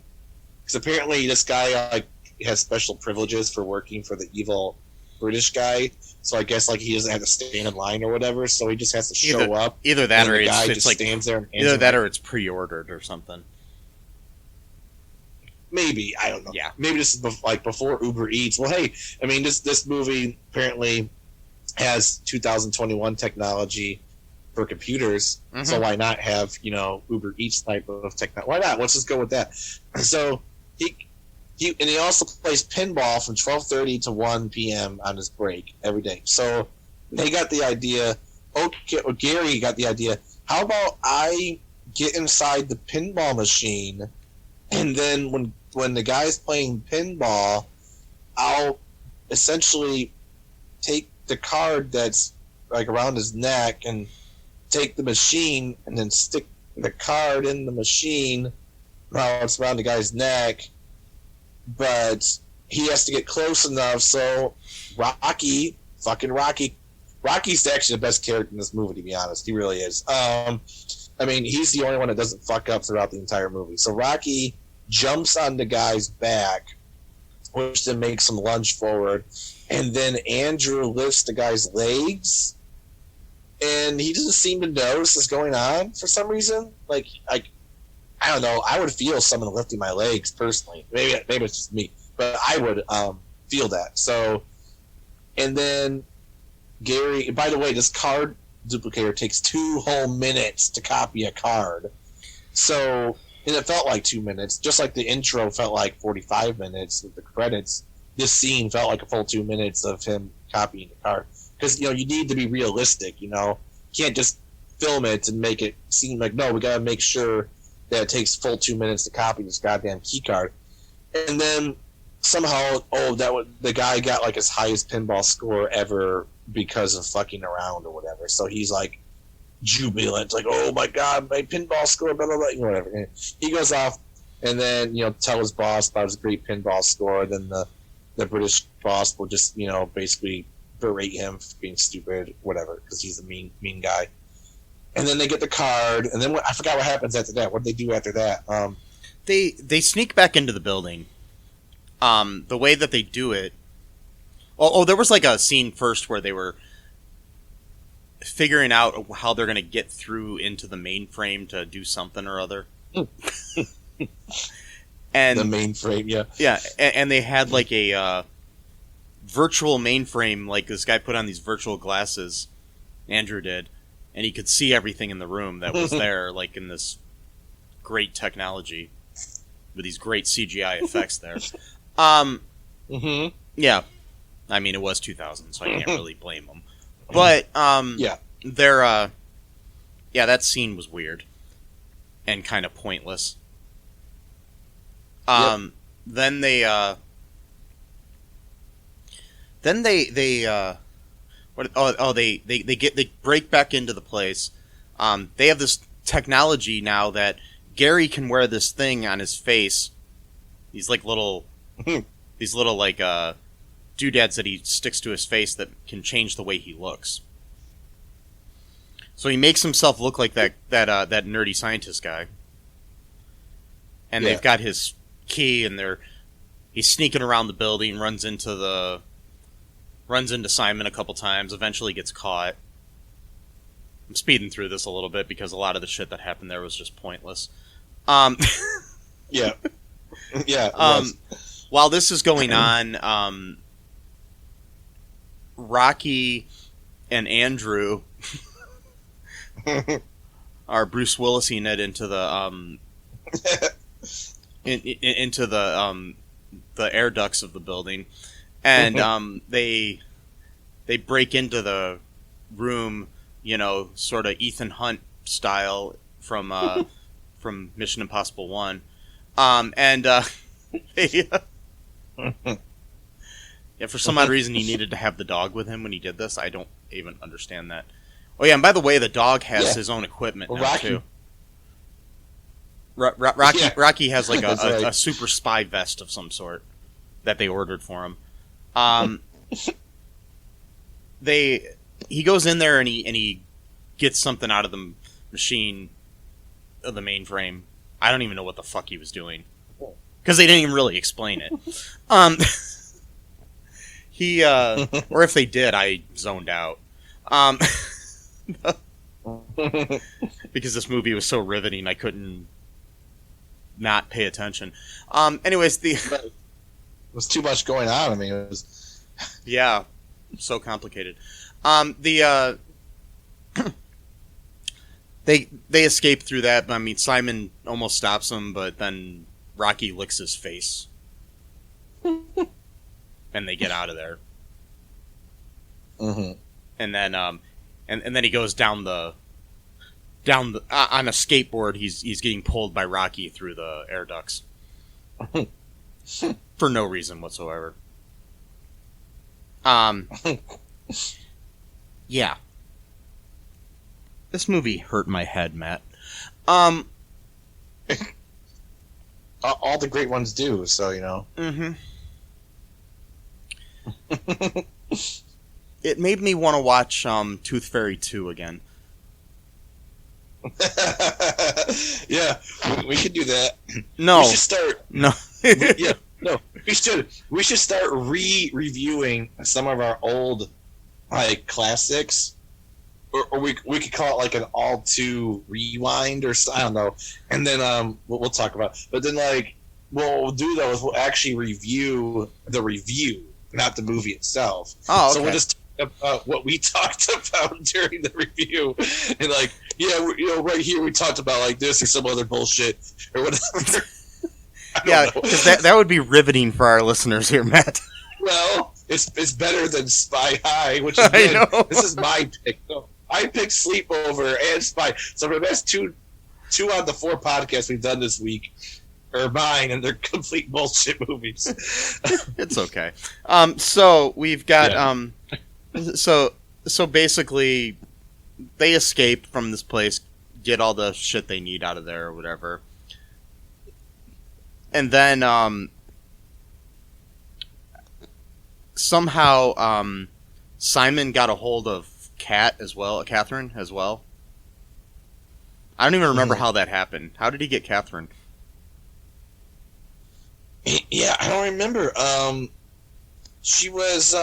Speaker 3: Because apparently this guy like has special privileges for working for the evil British guy. So I guess like he doesn't have to stand in line or whatever. So he just has to show up.
Speaker 2: Either that, or
Speaker 3: the guy
Speaker 2: it's
Speaker 3: just
Speaker 2: like
Speaker 3: stands there. And
Speaker 2: either that, or it's pre-ordered or something.
Speaker 3: Maybe, I don't know.
Speaker 2: Yeah,
Speaker 3: maybe this is like before Uber Eats. Well, hey, I mean this movie apparently has 2021 technology for computers, so why not have Uber Eats type of technology? Why not? Let's just go with that. So he also plays pinball from 12:30 to 1 p.m. on his break every day. So they got the idea. Gary got the idea. How about I get inside the pinball machine, and then when the guy's playing pinball, I'll essentially take the card that's like around his neck and take the machine and then stick the card in the machine while it's around the guy's neck. But he has to get close enough so Rocky's actually the best character in this movie, to be honest. He really is. I mean, he's the only one that doesn't fuck up throughout the entire movie. So Rocky jumps on the guy's back, which then makes him lunge forward. And then Andrew lifts the guy's legs, and he doesn't seem to notice what's going on for some reason. Like I don't know. I would feel someone lifting my legs personally. Maybe it's just me, but I would feel that. So, and then Gary. By the way, this card duplicator takes 2 whole minutes to copy a card. So, and it felt like 2 minutes, just like the intro felt like 45 minutes with the credits. This scene felt like a full 2 minutes of him copying the card. Because, you need to be realistic, You can't just film it and make it seem like, no, we got to make sure that it takes full 2 minutes to copy this goddamn key card. And then somehow, the guy got like his highest pinball score ever because of fucking around or whatever. So he's like jubilant, like, oh my god, my pinball score, blah, blah, blah, whatever. And he goes off and then, tell his boss about his great pinball score. Then the British boss will just, basically berate him for being stupid, whatever, because he's a mean guy. And then they get the card, and then I forgot what happens after that. What do they do after that?
Speaker 2: They sneak back into the building. The way that they do it... Oh, there was like a scene first where they were figuring out how they're going to get through into the mainframe to do something or other. And
Speaker 3: the mainframe, yeah.
Speaker 2: Yeah, and they had like a virtual mainframe, like this guy put on these virtual glasses, Andrew did, and he could see everything in the room that was there, like in this great technology with these great CGI effects there. Yeah, I mean, it was 2000, so I can't really blame them. But yeah, that scene was weird and kind of pointless. Then they break back into the place. They have this technology now that Gary can wear this thing on his face. These little doodads that he sticks to his face that can change the way he looks. So he makes himself look like that nerdy scientist guy. And they've got his key, and he's sneaking around the building, runs into Simon a couple times, eventually gets caught. I'm speeding through this a little bit because a lot of the shit that happened there was just pointless.
Speaker 3: Yeah.
Speaker 2: While this is going on, Rocky and Andrew are Bruce Willising it into the into the air ducts of the building, and they break into the room, sort of Ethan Hunt style from Mission Impossible 1, and for some odd reason he needed to have the dog with him when he did this. I don't even understand that. Oh yeah, and by the way, the dog has his own equipment now too. Rocky has like a super spy vest of some sort that they ordered for him. He goes in there and he gets something out of the machine of the mainframe. I don't even know what the fuck he was doing because they didn't even really explain it. Or if they did, I zoned out. Because this movie was so riveting, I couldn't not pay attention. Anyways,
Speaker 3: it was too much going on. I mean, it was
Speaker 2: so complicated. They escape through that. I mean, Simon almost stops them, but then Rocky licks his face, and they get out of there.
Speaker 3: Mm-hmm.
Speaker 2: And then and then he goes down the on a skateboard. He's getting pulled by Rocky through the air ducts for no reason whatsoever. Yeah. This movie hurt my head, Matt.
Speaker 3: All the great ones do, so
Speaker 2: Mm-hmm. It made me want to watch Tooth Fairy 2 again.
Speaker 3: Yeah, we should do that.
Speaker 2: No.
Speaker 3: We should start.
Speaker 2: No.
Speaker 3: We should. We should start reviewing some of our old classics, or we could call it like an all-2 rewind, or I don't know. And then we'll talk about. But then what we'll do though is we'll actually review the review, not the movie itself.
Speaker 2: Oh, okay.
Speaker 3: So we'll just talk about what we talked about during the review, and right here we talked about this or some other bullshit or whatever.
Speaker 2: Yeah, because that would be riveting for our listeners here, Matt.
Speaker 3: Well, it's better than Spy High, which is good. This is my pick. So I picked Sleepover and Spy. So the best two out of the 4 podcasts we've done this week are mine, and they're complete bullshit movies.
Speaker 2: It's okay. So we've got so basically they escape from this place, get all the shit they need out of there or whatever. And then somehow Simon got a hold of Catherine as well. I don't even remember how that happened. How did he get Catherine?
Speaker 3: Yeah, I don't remember. She was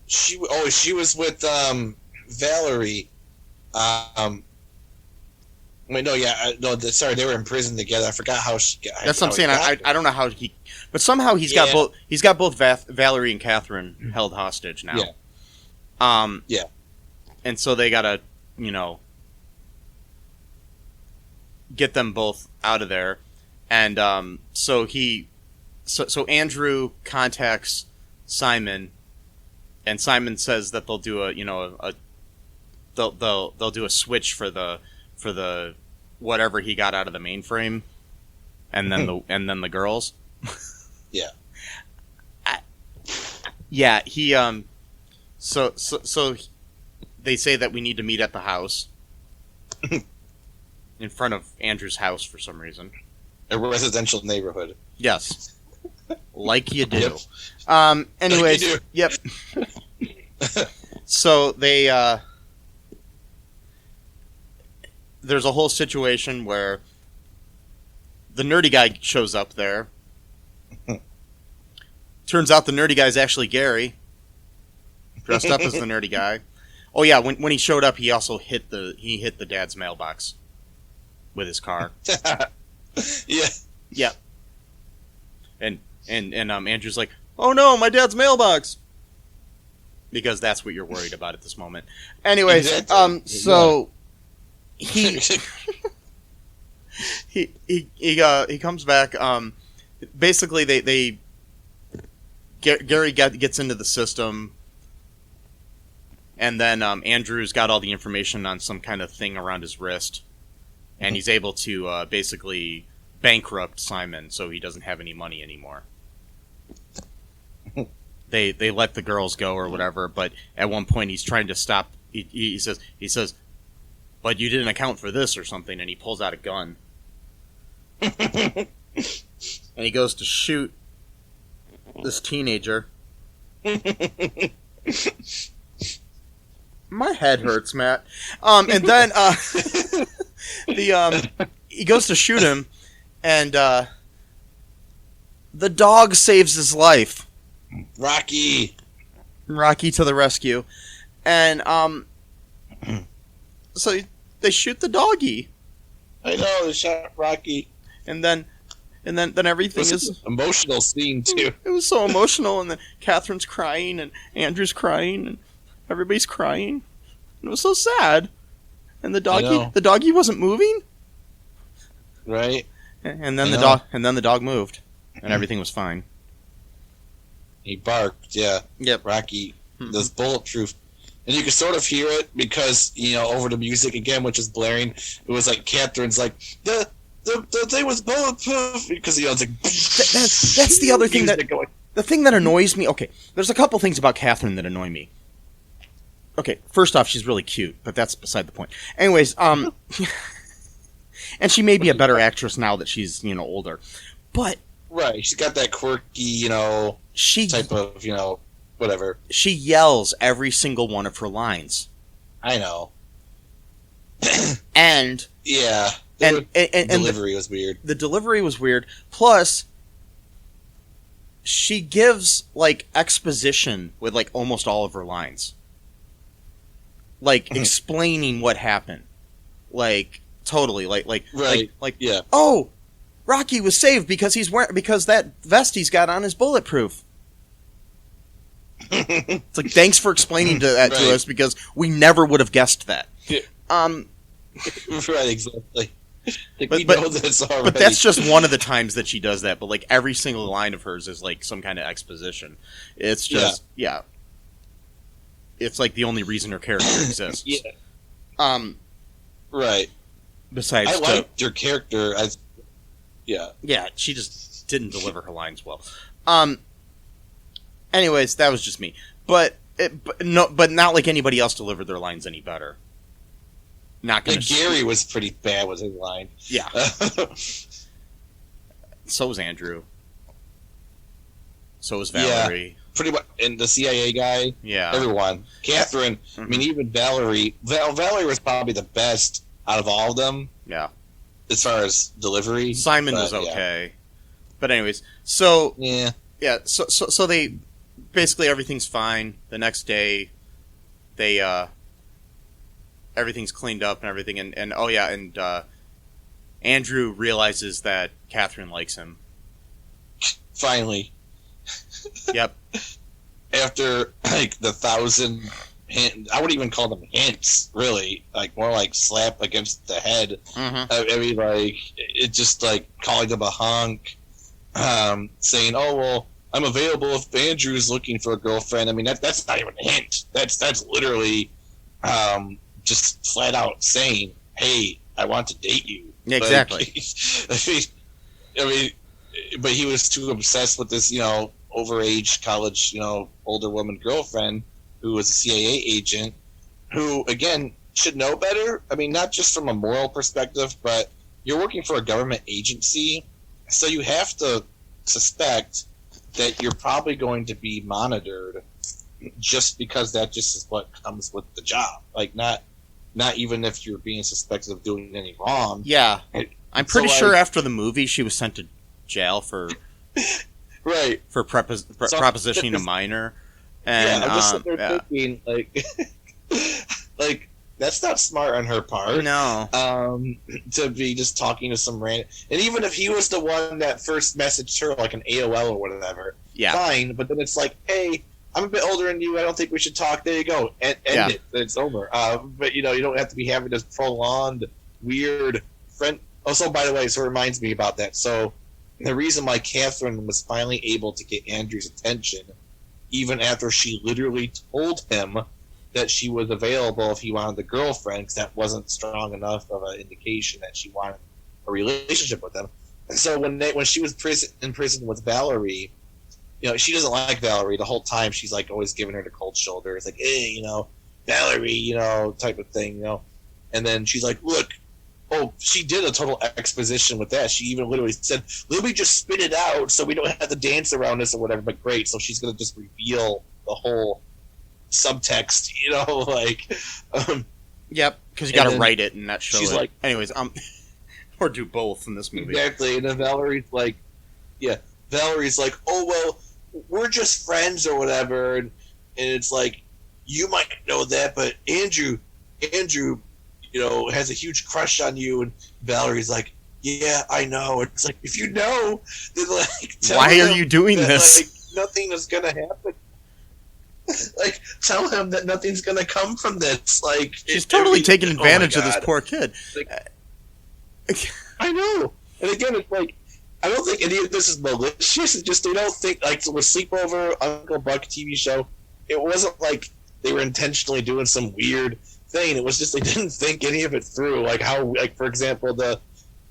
Speaker 3: she was with Valerie. Wait, no, sorry, they were in prison together. I forgot how she got.
Speaker 2: That's what I'm saying. I don't know how but somehow he's got both Valerie and Catherine held hostage now.
Speaker 3: Yeah.
Speaker 2: And so they gotta, get them both out of there, and so Andrew contacts Simon, and Simon says that they'll do they'll do a switch for the whatever he got out of the mainframe, and then the girls.
Speaker 3: Yeah.
Speaker 2: He so they say that we need to meet at the house in front of Andrew's house for some reason.
Speaker 3: A residential neighborhood.
Speaker 2: Yes. Like you do.
Speaker 3: Yep.
Speaker 2: Anyways,
Speaker 3: Like
Speaker 2: yep. So they, there's a whole situation where the nerdy guy shows up there. Turns out the nerdy guy's actually Gary, dressed up as the nerdy guy. Oh yeah, when he showed up, he also hit the dad's mailbox with his car.
Speaker 3: Yeah.
Speaker 2: Yeah. And Andrew's like, "Oh no, my dad's mailbox." Because that's what you're worried about at this moment. Anyways,
Speaker 3: Exactly.
Speaker 2: so he he comes back. Basically, Gary gets into the system, and then Andrew's got all the information on some kind of thing around his wrist, and he's able to basically bankrupt Simon, so he doesn't have any money anymore. They let the girls go or whatever, but at one point he's trying to stop. He says, "But you didn't account for this or something," and he pulls out a gun. And he goes to shoot this teenager. My head hurts, Matt. And then he goes to shoot him, and the dog saves his life.
Speaker 3: Rocky
Speaker 2: to the rescue, and so they shoot the doggy.
Speaker 3: I know, they shot Rocky.
Speaker 2: And then everything
Speaker 3: It was
Speaker 2: is
Speaker 3: an emotional scene too.
Speaker 2: It was so emotional, and then Catherine's crying, and Andrew's crying, and everybody's crying. And it was so sad. And the doggy wasn't moving.
Speaker 3: Right.
Speaker 2: And then the dog moved, and everything was fine.
Speaker 3: He barked, yeah.
Speaker 2: Yep.
Speaker 3: Rocky, this bulletproof. And you could sort of hear it because, over the music again, which is blaring, it was like Catherine's like, the thing was bulletproof, because, it's like...
Speaker 2: That's the other thing the thing that annoys me... Okay, there's a couple things about Catherine that annoy me. Okay, first off, she's really cute, but that's beside the point. Anyways, and she may be a better actress now that she's, older. But...
Speaker 3: Right, she's got that quirky, type of, whatever.
Speaker 2: She yells every single one of her lines.
Speaker 3: I know.
Speaker 2: And...
Speaker 3: Yeah.
Speaker 2: And
Speaker 3: delivery was weird.
Speaker 2: The delivery was weird. Plus, she gives, exposition with, almost all of her lines. Explaining what happened. Totally.
Speaker 3: Right. Yeah.
Speaker 2: Oh! Rocky was saved because because that vest he's got on is bulletproof. It's like, thanks for explaining that to us, because we never would have guessed that.
Speaker 3: Yeah. Right, exactly. We know this already.
Speaker 2: But that's just one of the times that she does that. But every single line of hers is some kind of exposition. It's just it's the only reason her character exists.
Speaker 3: Yeah. Right.
Speaker 2: Besides,
Speaker 3: I liked her character.
Speaker 2: Yeah, she just didn't deliver her lines well. Anyways, that was just me. But not like anybody else delivered their lines any better. Not gonna.
Speaker 3: Gary was pretty bad with his line.
Speaker 2: Yeah. So was Andrew. So was Valerie.
Speaker 3: Yeah, pretty much, and the CIA guy.
Speaker 2: Yeah.
Speaker 3: Everyone. Catherine. Mm-hmm. I mean, even Valerie. Valerie was probably the best out of all of them.
Speaker 2: Yeah.
Speaker 3: As far as delivery,
Speaker 2: Simon was okay, yeah. But anyways, so
Speaker 3: yeah.
Speaker 2: So they basically, everything's fine. The next day, they everything's cleaned up and everything, and Andrew realizes that Catherine likes him.
Speaker 3: Finally.
Speaker 2: Yep.
Speaker 3: After the 1,000. I wouldn't even call them hints, really. More like slap against the head.
Speaker 2: Mm-hmm.
Speaker 3: I mean, it just calling them a hunk, saying, "Oh well, I'm available if Andrew's looking for a girlfriend." I mean, that's not even a hint. That's literally, just flat out saying, "Hey, I want to date you."
Speaker 2: Yeah, exactly.
Speaker 3: I mean, but he was too obsessed with this, overage college, older woman girlfriend, who was a CIA agent, who, again, should know better. I mean, not just from a moral perspective, but you're working for a government agency, so you have to suspect that you're probably going to be monitored just because that just is what comes with the job. Like, not even if you're being suspected of doing any wrong.
Speaker 2: Yeah. I'm pretty sure
Speaker 3: like,
Speaker 2: after the movie she was sent to jail for
Speaker 3: right
Speaker 2: for propositioning a minor. And
Speaker 3: I'm just sitting there thinking, like, like, that's not smart on her part.
Speaker 2: No.
Speaker 3: To be just talking to some random... And even if he was the one that first messaged her, like an AOL or whatever, fine. But then it's like, hey, I'm a bit older than you. I don't think we should talk. There you go. End it. It's over. But, you don't have to be having this prolonged, weird friend... Also, by the way, so it reminds me about that. So the reason why Catherine was finally able to get Andrew's attention, even after she literally told him that she was available if he wanted the girlfriend, because that wasn't strong enough of an indication that she wanted a relationship with him. And so when she was in prison with Valerie, she doesn't like Valerie the whole time. She's like always giving her the cold shoulder. It's like, hey, Valerie, type of thing, And then she's like, look, she did a total exposition with that. She even literally said, let me just spit it out so we don't have to dance around this or whatever. But great, so she's going to just reveal the whole subtext,
Speaker 2: Yep, because you got to write it and not show
Speaker 3: she's
Speaker 2: it.
Speaker 3: Like,
Speaker 2: anyways, or do both in this movie.
Speaker 3: Exactly, and then Valerie's like, oh, well, we're just friends or whatever, and it's like, you might know that, but Andrew, has a huge crush on you, and Valerie's like, yeah, I know. It's like, if you know, then
Speaker 2: why are you doing this?
Speaker 3: Nothing is gonna happen. Tell him that nothing's gonna come from this.
Speaker 2: She's totally taking advantage of this poor kid.
Speaker 3: I know. And again, it's like, I don't think any of this is malicious. It's just they don't think, with Sleepover, Uncle Buck TV show, it wasn't like they were intentionally doing some weird thing. It was just they didn't think any of it through. For example, the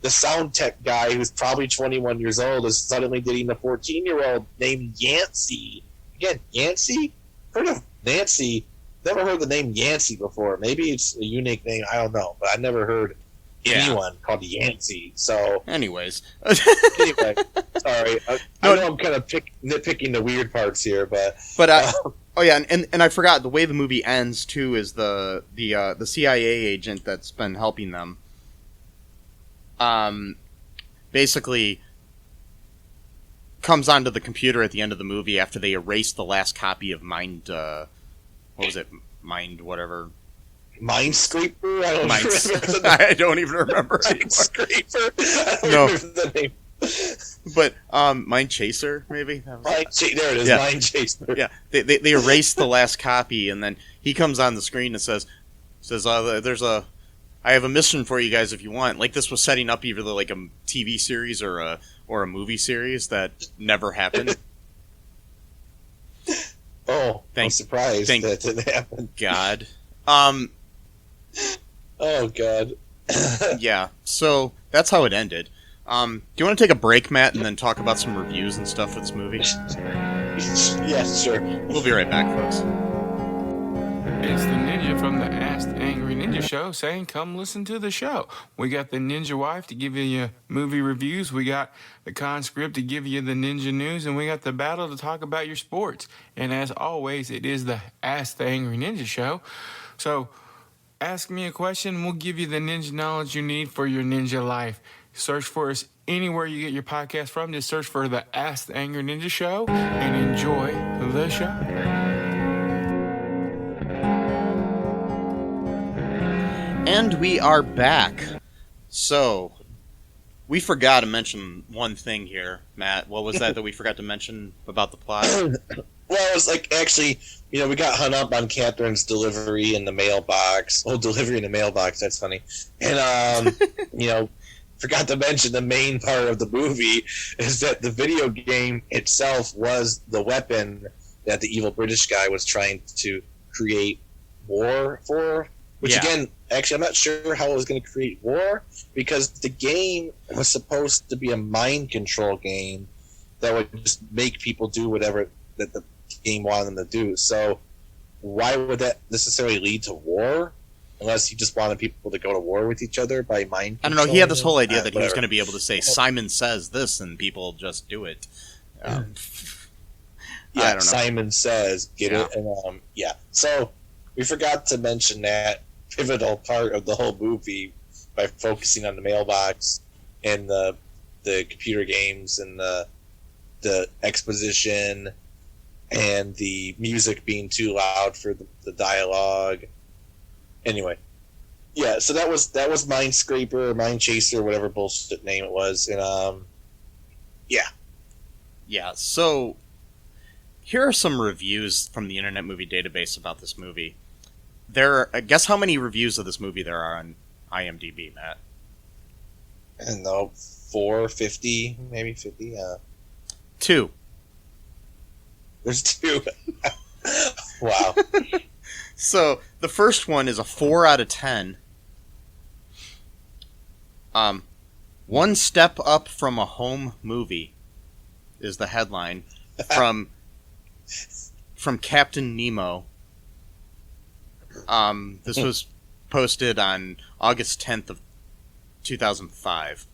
Speaker 3: sound tech guy who's probably 21 years old is suddenly dating a 14-year-old named Yancey. Again, Yancey? Heard of Nancy? Never heard the name Yancey before. Maybe it's a unique name. I don't know, but I never heard anyone called Yancey. So,
Speaker 2: anyways,
Speaker 3: sorry. I know I'm kind of nitpicking the weird parts here, but
Speaker 2: and I forgot the way the movie ends too is the CIA agent that's been helping them. Basically comes onto the computer at the end of the movie after they erased the last copy of Mind. What was it? Mind whatever.
Speaker 3: Minescraper?
Speaker 2: I don't even remember.
Speaker 3: Minescraper? I don't remember the name.
Speaker 2: But Mind Chaser, maybe.
Speaker 3: There it is. Yeah. Mind Chaser.
Speaker 2: Yeah, they erased the last copy, and then he comes on the screen and says, I have a mission for you guys if you want. Like, this was setting up either like a TV series or a movie series that never happened.
Speaker 3: I'm surprised that didn't happen.
Speaker 2: God.
Speaker 3: Oh, God.
Speaker 2: Yeah, so that's how it ended. Do you want to take a break, Matt, and then talk about some reviews and stuff for this movie?
Speaker 3: Yeah, sure.
Speaker 2: We'll be right back, folks.
Speaker 6: It's the Ninja from the Ask the Angry Ninja Show saying, come listen to the show. We got the Ninja Wife to give you your movie reviews. We got the Conscript to give you the Ninja News. And we got the Battle to talk about your sports. And as always, it is the Ask the Angry Ninja Show. So ask me a question, and we'll give you the ninja knowledge you need for your ninja life. Search for us anywhere you get your podcast from. Just search for the Ask the Angry Ninja Show and enjoy the show.
Speaker 2: And we are back. So, we forgot to mention one thing here, Matt. What was that we forgot to mention about the plot?
Speaker 3: Well, it was actually, we got hung up on Catherine's delivery in the mailbox. Oh, delivery in the mailbox, that's funny. And, forgot to mention the main part of the movie is that the video game itself was the weapon that the evil British guy was trying to create war for. Which, again, actually, I'm not sure how it was going to create war, because the game was supposed to be a mind control game that would just make people do whatever that the game wanted them to do. So why would that necessarily lead to war? unless he just wanted people to go to war with each other by mind.
Speaker 2: I don't know. He had this whole idea
Speaker 3: them.
Speaker 2: that he was
Speaker 3: Whatever.
Speaker 2: going to be able to say Simon says this, and people just do it. I don't know.
Speaker 3: Simon says, get
Speaker 2: Yeah.
Speaker 3: it, and yeah. So we forgot to mention that pivotal part of the whole movie by focusing on the mailbox and the computer games and the exposition and the music being too loud for the dialogue. Anyway, yeah. So that was Mindscraper or Mind Chaser, whatever bullshit name it was, and
Speaker 2: Yeah, so here are some reviews from the Internet Movie Database about this movie. Guess how many reviews of this movie there are on IMDb, Matt?
Speaker 3: I don't know, 450, maybe 50.
Speaker 2: 2.
Speaker 3: There's 2. Wow.
Speaker 2: So the first one is a 4 out of 10. One step up from a home movie is the headline from Captain Nemo. This was posted on August 10th of 2005.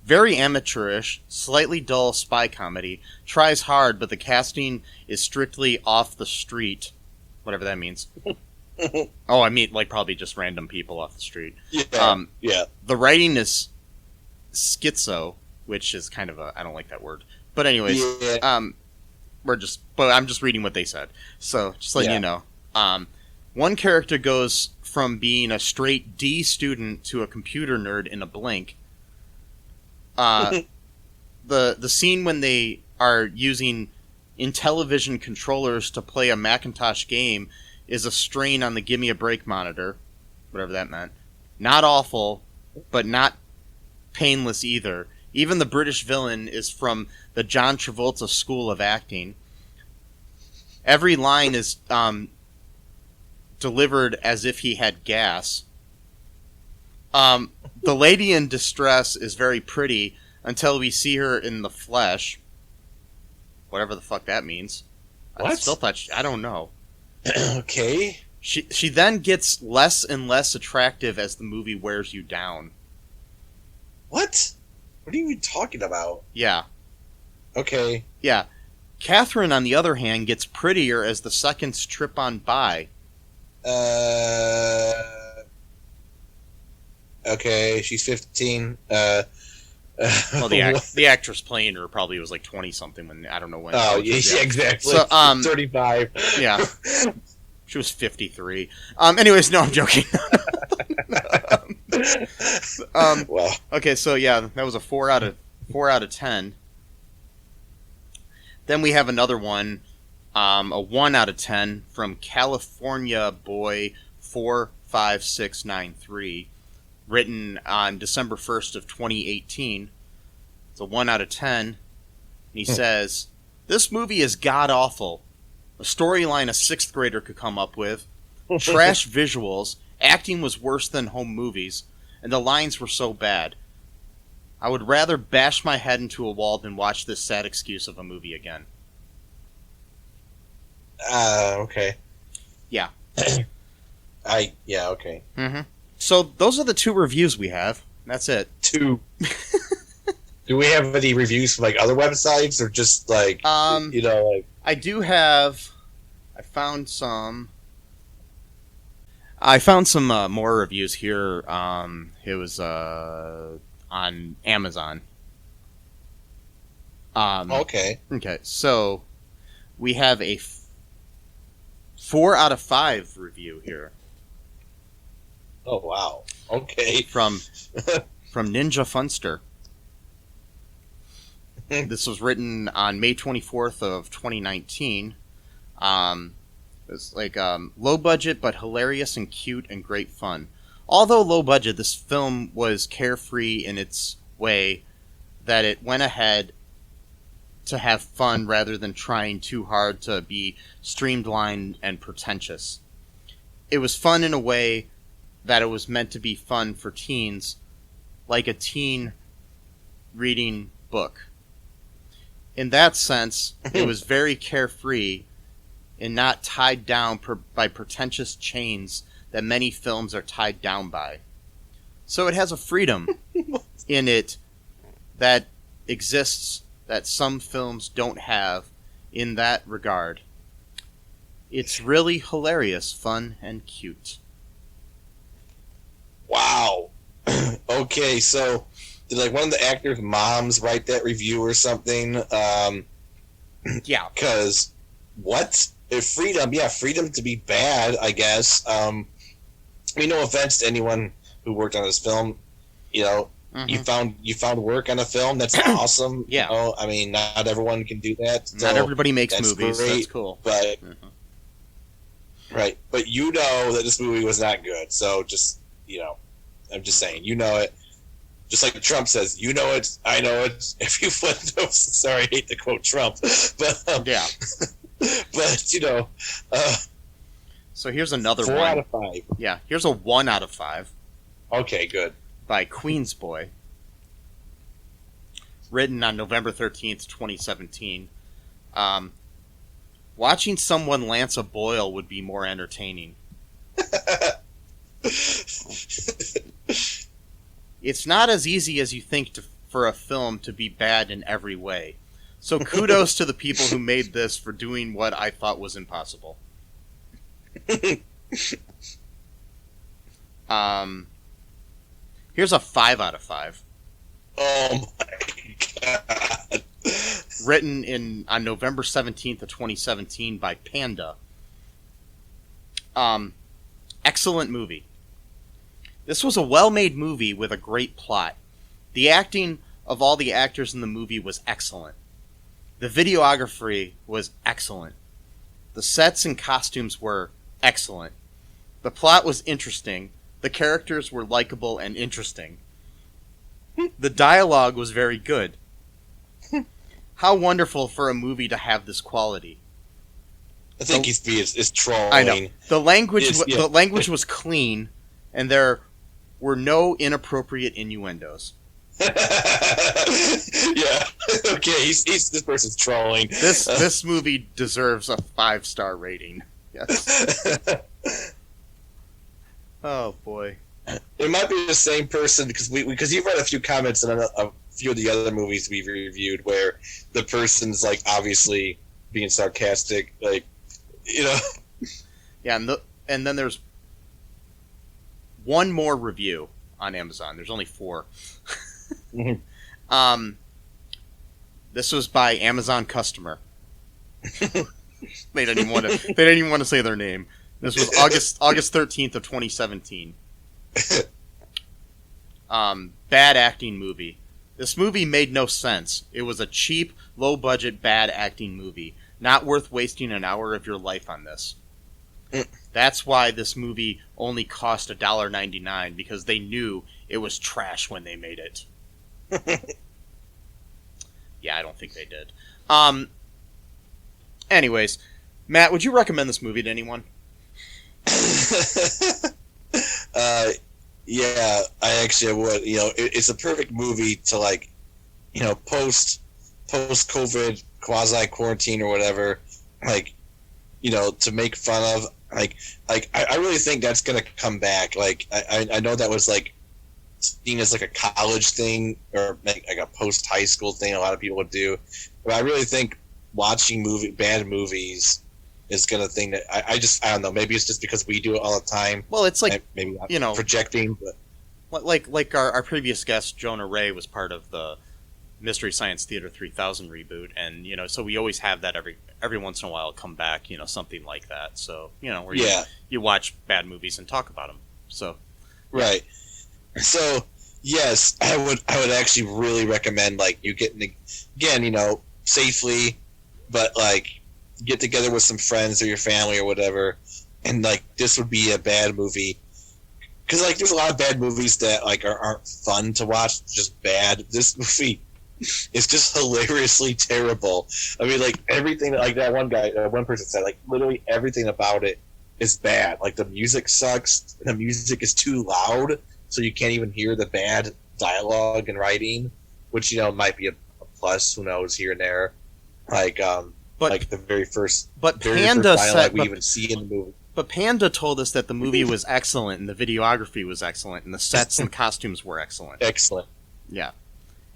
Speaker 2: Very amateurish, slightly dull spy comedy. Tries hard, but the casting is strictly off the street. Whatever that means. Oh, I mean, like, probably just random people off the street.
Speaker 3: Yeah. Yeah.
Speaker 2: The writing is schizo, which is kind of I don't like that word. But anyways,
Speaker 3: Yeah.
Speaker 2: I'm just reading what they said. So, just letting you know. One character goes from being a straight D student to a computer nerd in a blink. The scene when they are using Intellivision controllers to play a Macintosh game is a strain on the Gimme a Break monitor, whatever that meant. Not awful, but not painless either. Even the British villain is from the John Travolta school of acting. Every line is delivered as if he had gas. The lady in distress is very pretty until we see her in the flesh. Whatever the fuck that means.
Speaker 3: What?
Speaker 2: I still thought I don't know.
Speaker 3: Okay.
Speaker 2: She then gets less and less attractive as the movie wears you down.
Speaker 3: What? What are you even talking about?
Speaker 2: Yeah.
Speaker 3: Okay.
Speaker 2: Yeah. Catherine, on the other hand, gets prettier as the seconds trip on by.
Speaker 3: Okay, she's 15.
Speaker 2: Well, the actress playing her probably was like 20-something when, I don't know when.
Speaker 3: Oh,
Speaker 2: she was,
Speaker 3: yeah, exactly.
Speaker 2: So,
Speaker 3: 35.
Speaker 2: Yeah. She was 53. Anyways, no, I'm joking.
Speaker 3: Well.
Speaker 2: Okay, so yeah, that was a 4 out of 10. Then we have another one, a 1 out of 10 from California Boy 45693, written on December 1st of 2018. It's a 1 out of 10. And he says, "This movie is god-awful. A storyline a 6th grader could come up with. Trash visuals. Acting was worse than home movies. And the lines were so bad. I would rather bash my head into a wall than watch this sad excuse of a movie again."
Speaker 3: Okay.
Speaker 2: Yeah.
Speaker 3: Yeah, okay.
Speaker 2: Mm-hmm. So those are the 2 reviews we have. That's it.
Speaker 3: 2. Do we have any reviews from, like, other websites, or just, like, you know, like...
Speaker 2: I do have... I found some more reviews here. It was on Amazon.
Speaker 3: Okay.
Speaker 2: Okay, so we have a 4 out of 5 review here.
Speaker 3: Oh, wow. Okay.
Speaker 2: From Ninja Funster. This was written on May 24th of 2019. It's like low budget but hilarious and cute and great fun. Although low budget, this film was carefree in its way that it went ahead to have fun rather than trying too hard to be streamlined and pretentious. It was fun in a way that it was meant to be fun for teens, like a teen reading book. In that sense, it was very carefree and not tied down by pretentious chains that many films are tied down by. So it has a freedom in it that exists that some films don't have in that regard. It's really hilarious, fun, and cute.
Speaker 3: Wow. Okay, so did like one of the actors' moms write that review or something?
Speaker 2: Yeah.
Speaker 3: Because what? If freedom, yeah, freedom to be bad, I guess. I mean, no offense to anyone who worked on this film. You know, you found work on a film. That's awesome.
Speaker 2: Yeah.
Speaker 3: You know? I mean, not everyone can do that.
Speaker 2: Not everybody makes
Speaker 3: that's
Speaker 2: movies.
Speaker 3: Great,
Speaker 2: that's cool.
Speaker 3: But right, but you know that this movie was not good. So just I'm just saying, you know it. Just like Trump says, you know it, I know it. If you footnotes, sorry, I hate to quote Trump, but
Speaker 2: yeah.
Speaker 3: But
Speaker 2: so here's another
Speaker 3: 4
Speaker 2: one.
Speaker 3: out of 5.
Speaker 2: Yeah, here's a 1 out of 5.
Speaker 3: Okay, good.
Speaker 2: By Queensboy. Written on November 13th, 2017. Watching someone lance a boil would be more entertaining. It's not as easy as you think for a film to be bad in every way. So kudos to the people who made this for doing what I thought was impossible. Here's a 5 out of 5.
Speaker 3: Oh my god.
Speaker 2: Written on November 17th of 2017 by Panda. Excellent movie. This was a well-made movie with a great plot. The acting of all the actors in the movie was excellent. The videography was excellent. The sets and costumes were excellent. The plot was interesting. The characters were likable and interesting. The dialogue was very good. How wonderful for a movie to have this quality.
Speaker 3: I think he's trolling.
Speaker 2: I know. The language was clean, and there were no inappropriate innuendos.
Speaker 3: Yeah. Okay, this person's trolling.
Speaker 2: This movie deserves a 5-star rating. Yes. Oh boy.
Speaker 3: It might be the same person because you've read a few comments on a few of the other movies we've reviewed where the person's like obviously being sarcastic, like
Speaker 2: Yeah, and then there's one more review on Amazon. There's only 4. This was by Amazon customer. They didn't even want to say their name. This was August 13th of 2017. Bad acting movie. This movie made no sense. It was a cheap, low-budget, bad acting movie. Not worth wasting an hour of your life on this. That's why this movie only cost $1.99, because they knew it was trash when they made it. Yeah, I don't think they did. Anyways, Matt, would you recommend this movie to anyone?
Speaker 3: Yeah, I actually would. It's a perfect movie to post COVID quasi quarantine or whatever, to make fun of. I really think that's gonna come back. I know that was seen as a college thing or a post high school thing. A lot of people would do, but I really think watching bad movies is gonna thing that I don't know. Maybe it's just because we do it all the time.
Speaker 2: Well, it's
Speaker 3: maybe not projecting, but
Speaker 2: like our previous guest Jonah Ray was part of the Mystery Science Theater 3000 reboot, and so we always have that every once in a while come back, something like that. So where you watch bad movies and talk about them. So
Speaker 3: right. So yes, I would actually really recommend you getting again safely, but get together with some friends or your family or whatever, and this would be a bad movie. Because there's a lot of bad movies that aren't fun to watch, just bad. This movie is just hilariously terrible. I mean, everything that one person said, literally everything about it is bad. The music sucks. The music is too loud, so you can't even hear the bad dialogue and writing, which might be a plus. Who knows here and there. But the very first dialogue we even see in the movie.
Speaker 2: But Panda told us that the movie was excellent, and the videography was excellent, and the sets and costumes were excellent.
Speaker 3: Excellent.
Speaker 2: Yeah.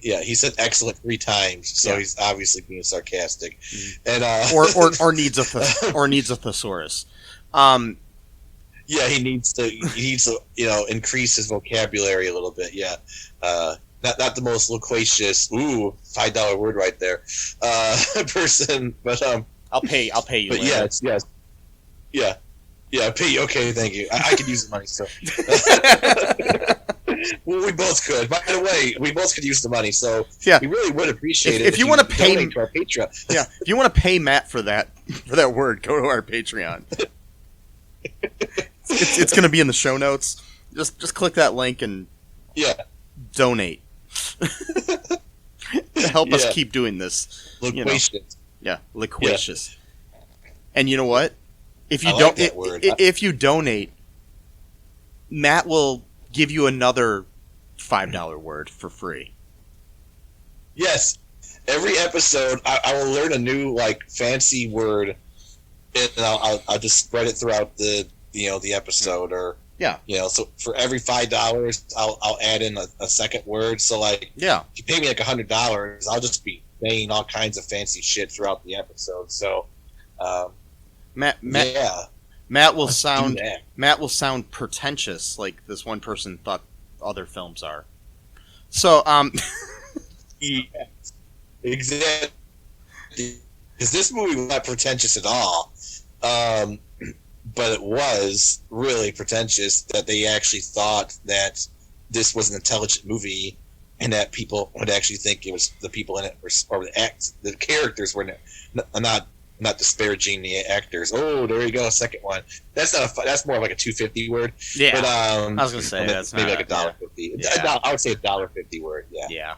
Speaker 3: Yeah, he said excellent 3 times, so he's obviously being sarcastic. And
Speaker 2: or needs a thesaurus.
Speaker 3: Yeah, he needs to increase his vocabulary a little bit. Yeah, not the most loquacious. Ooh, $5 word right there. Person, but
Speaker 2: I'll pay you.
Speaker 3: But
Speaker 2: later.
Speaker 3: yes, yeah. Pay you. Okay, thank you. I could use the money still. Well, we both could. By the way, we both could use the money, so we really would appreciate it
Speaker 2: if you want to pay
Speaker 3: donate to our Patreon.
Speaker 2: Yeah, if you want to pay Matt for that word, go to our Patreon. It's going to be in the show notes. Just click that link and donate to help us keep doing this.
Speaker 3: Loquacious.
Speaker 2: Loquacious. And you know what? If you if you donate, Matt will give you another $5 word for free.
Speaker 3: Yes. Every episode, I will learn a new fancy word, and I'll just spread it throughout the episode, or so for every $5, I'll add in a second word. So if you pay me $100, I'll just be saying all kinds of fancy shit throughout the episode. So
Speaker 2: Matt will sound pretentious, like this one person thought other films are. So
Speaker 3: yes, exactly. Because this movie was not pretentious at all. But it was really pretentious that they actually thought that this was an intelligent movie, and that people would actually think it was the people in it, or the characters were not disparaging the actors. Oh, there you go, second one. That's that's more of like a $2.50 word.
Speaker 2: Yeah,
Speaker 3: but,
Speaker 2: I was gonna say that's
Speaker 3: maybe
Speaker 2: not,
Speaker 3: like $1.50. Yeah. I would say $1.50 word. Yeah.
Speaker 2: Yeah.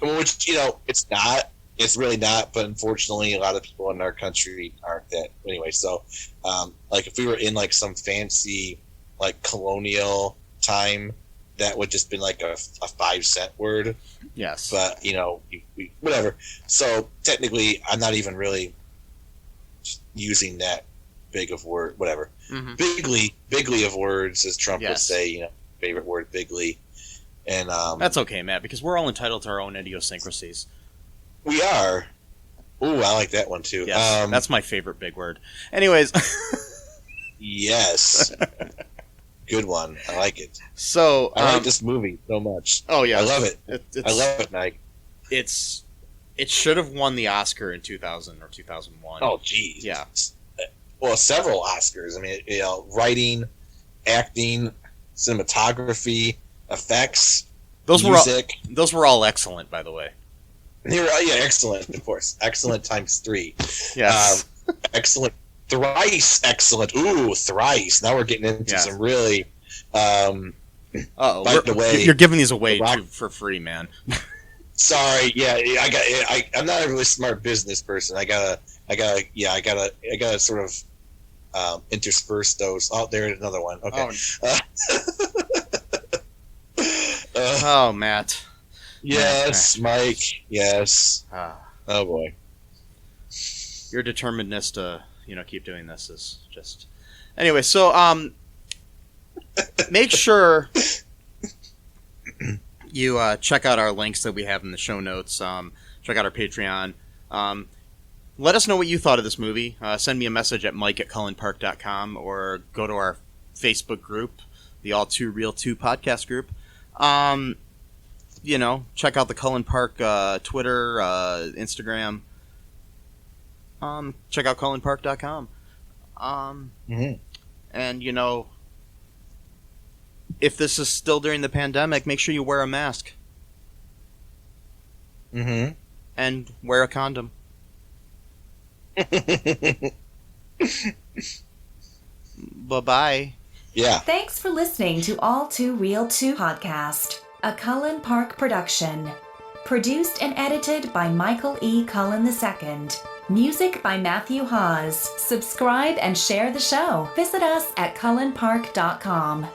Speaker 3: Which it's not. It's really not, but unfortunately, a lot of people in our country aren't that. Anyway, so if we were in some fancy colonial time, that would just been like a 5-cent word.
Speaker 2: Yes.
Speaker 3: But whatever. So technically, I'm not even really using that big of word. Whatever. Mm-hmm. Bigly of words, as Trump would say. Favorite word, bigly. And
Speaker 2: that's okay, Matt, because we're all entitled to our own idiosyncrasies.
Speaker 3: We are. Ooh, I like that one too.
Speaker 2: Yes, that's my favorite big word. Anyways.
Speaker 3: Yes. Good one. I like it.
Speaker 2: So
Speaker 3: I like this movie so much.
Speaker 2: Oh yeah,
Speaker 3: I love it. I love it, Mike.
Speaker 2: It should have won the Oscar in 2000 or 2001.
Speaker 3: Oh, geez.
Speaker 2: Yeah.
Speaker 3: Well, several Oscars. I mean, writing, acting, cinematography, effects, music.
Speaker 2: Those were all excellent, by the way.
Speaker 3: They were, excellent, of course. Excellent times 3.
Speaker 2: Yes.
Speaker 3: Excellent. Thrice excellent. Ooh, thrice. Now we're getting into some really. By the way,
Speaker 2: you're giving these away for free, man.
Speaker 3: Sorry. Yeah, I'm not a really smart business person. I gotta sort of intersperse those. Oh, there's another one. Okay.
Speaker 2: Oh, Matt.
Speaker 3: Yes, Mike. Yes. Oh boy.
Speaker 2: Your determinedness to keep doing this is just. Anyway, so make sure you check out our links that we have in the show notes. Check out our Patreon. Let us know what you thought of this movie. Send me a message at mike@cullenpark.com or go to our Facebook group, the All Too Real 2 podcast group. Check out the Cullen Park Twitter, Instagram. Check out cullenpark.com. And, if this is still during the pandemic, make sure you wear a mask.
Speaker 3: Mm-hmm.
Speaker 2: And wear a condom. Bye-bye.
Speaker 3: Yeah.
Speaker 4: Thanks for listening to All Too Real 2 podcast, a Cullen Park production. Produced and edited by Michael E. Cullen II. Music by Matthew Hawes. Subscribe and share the show. Visit us at cullenpark.com.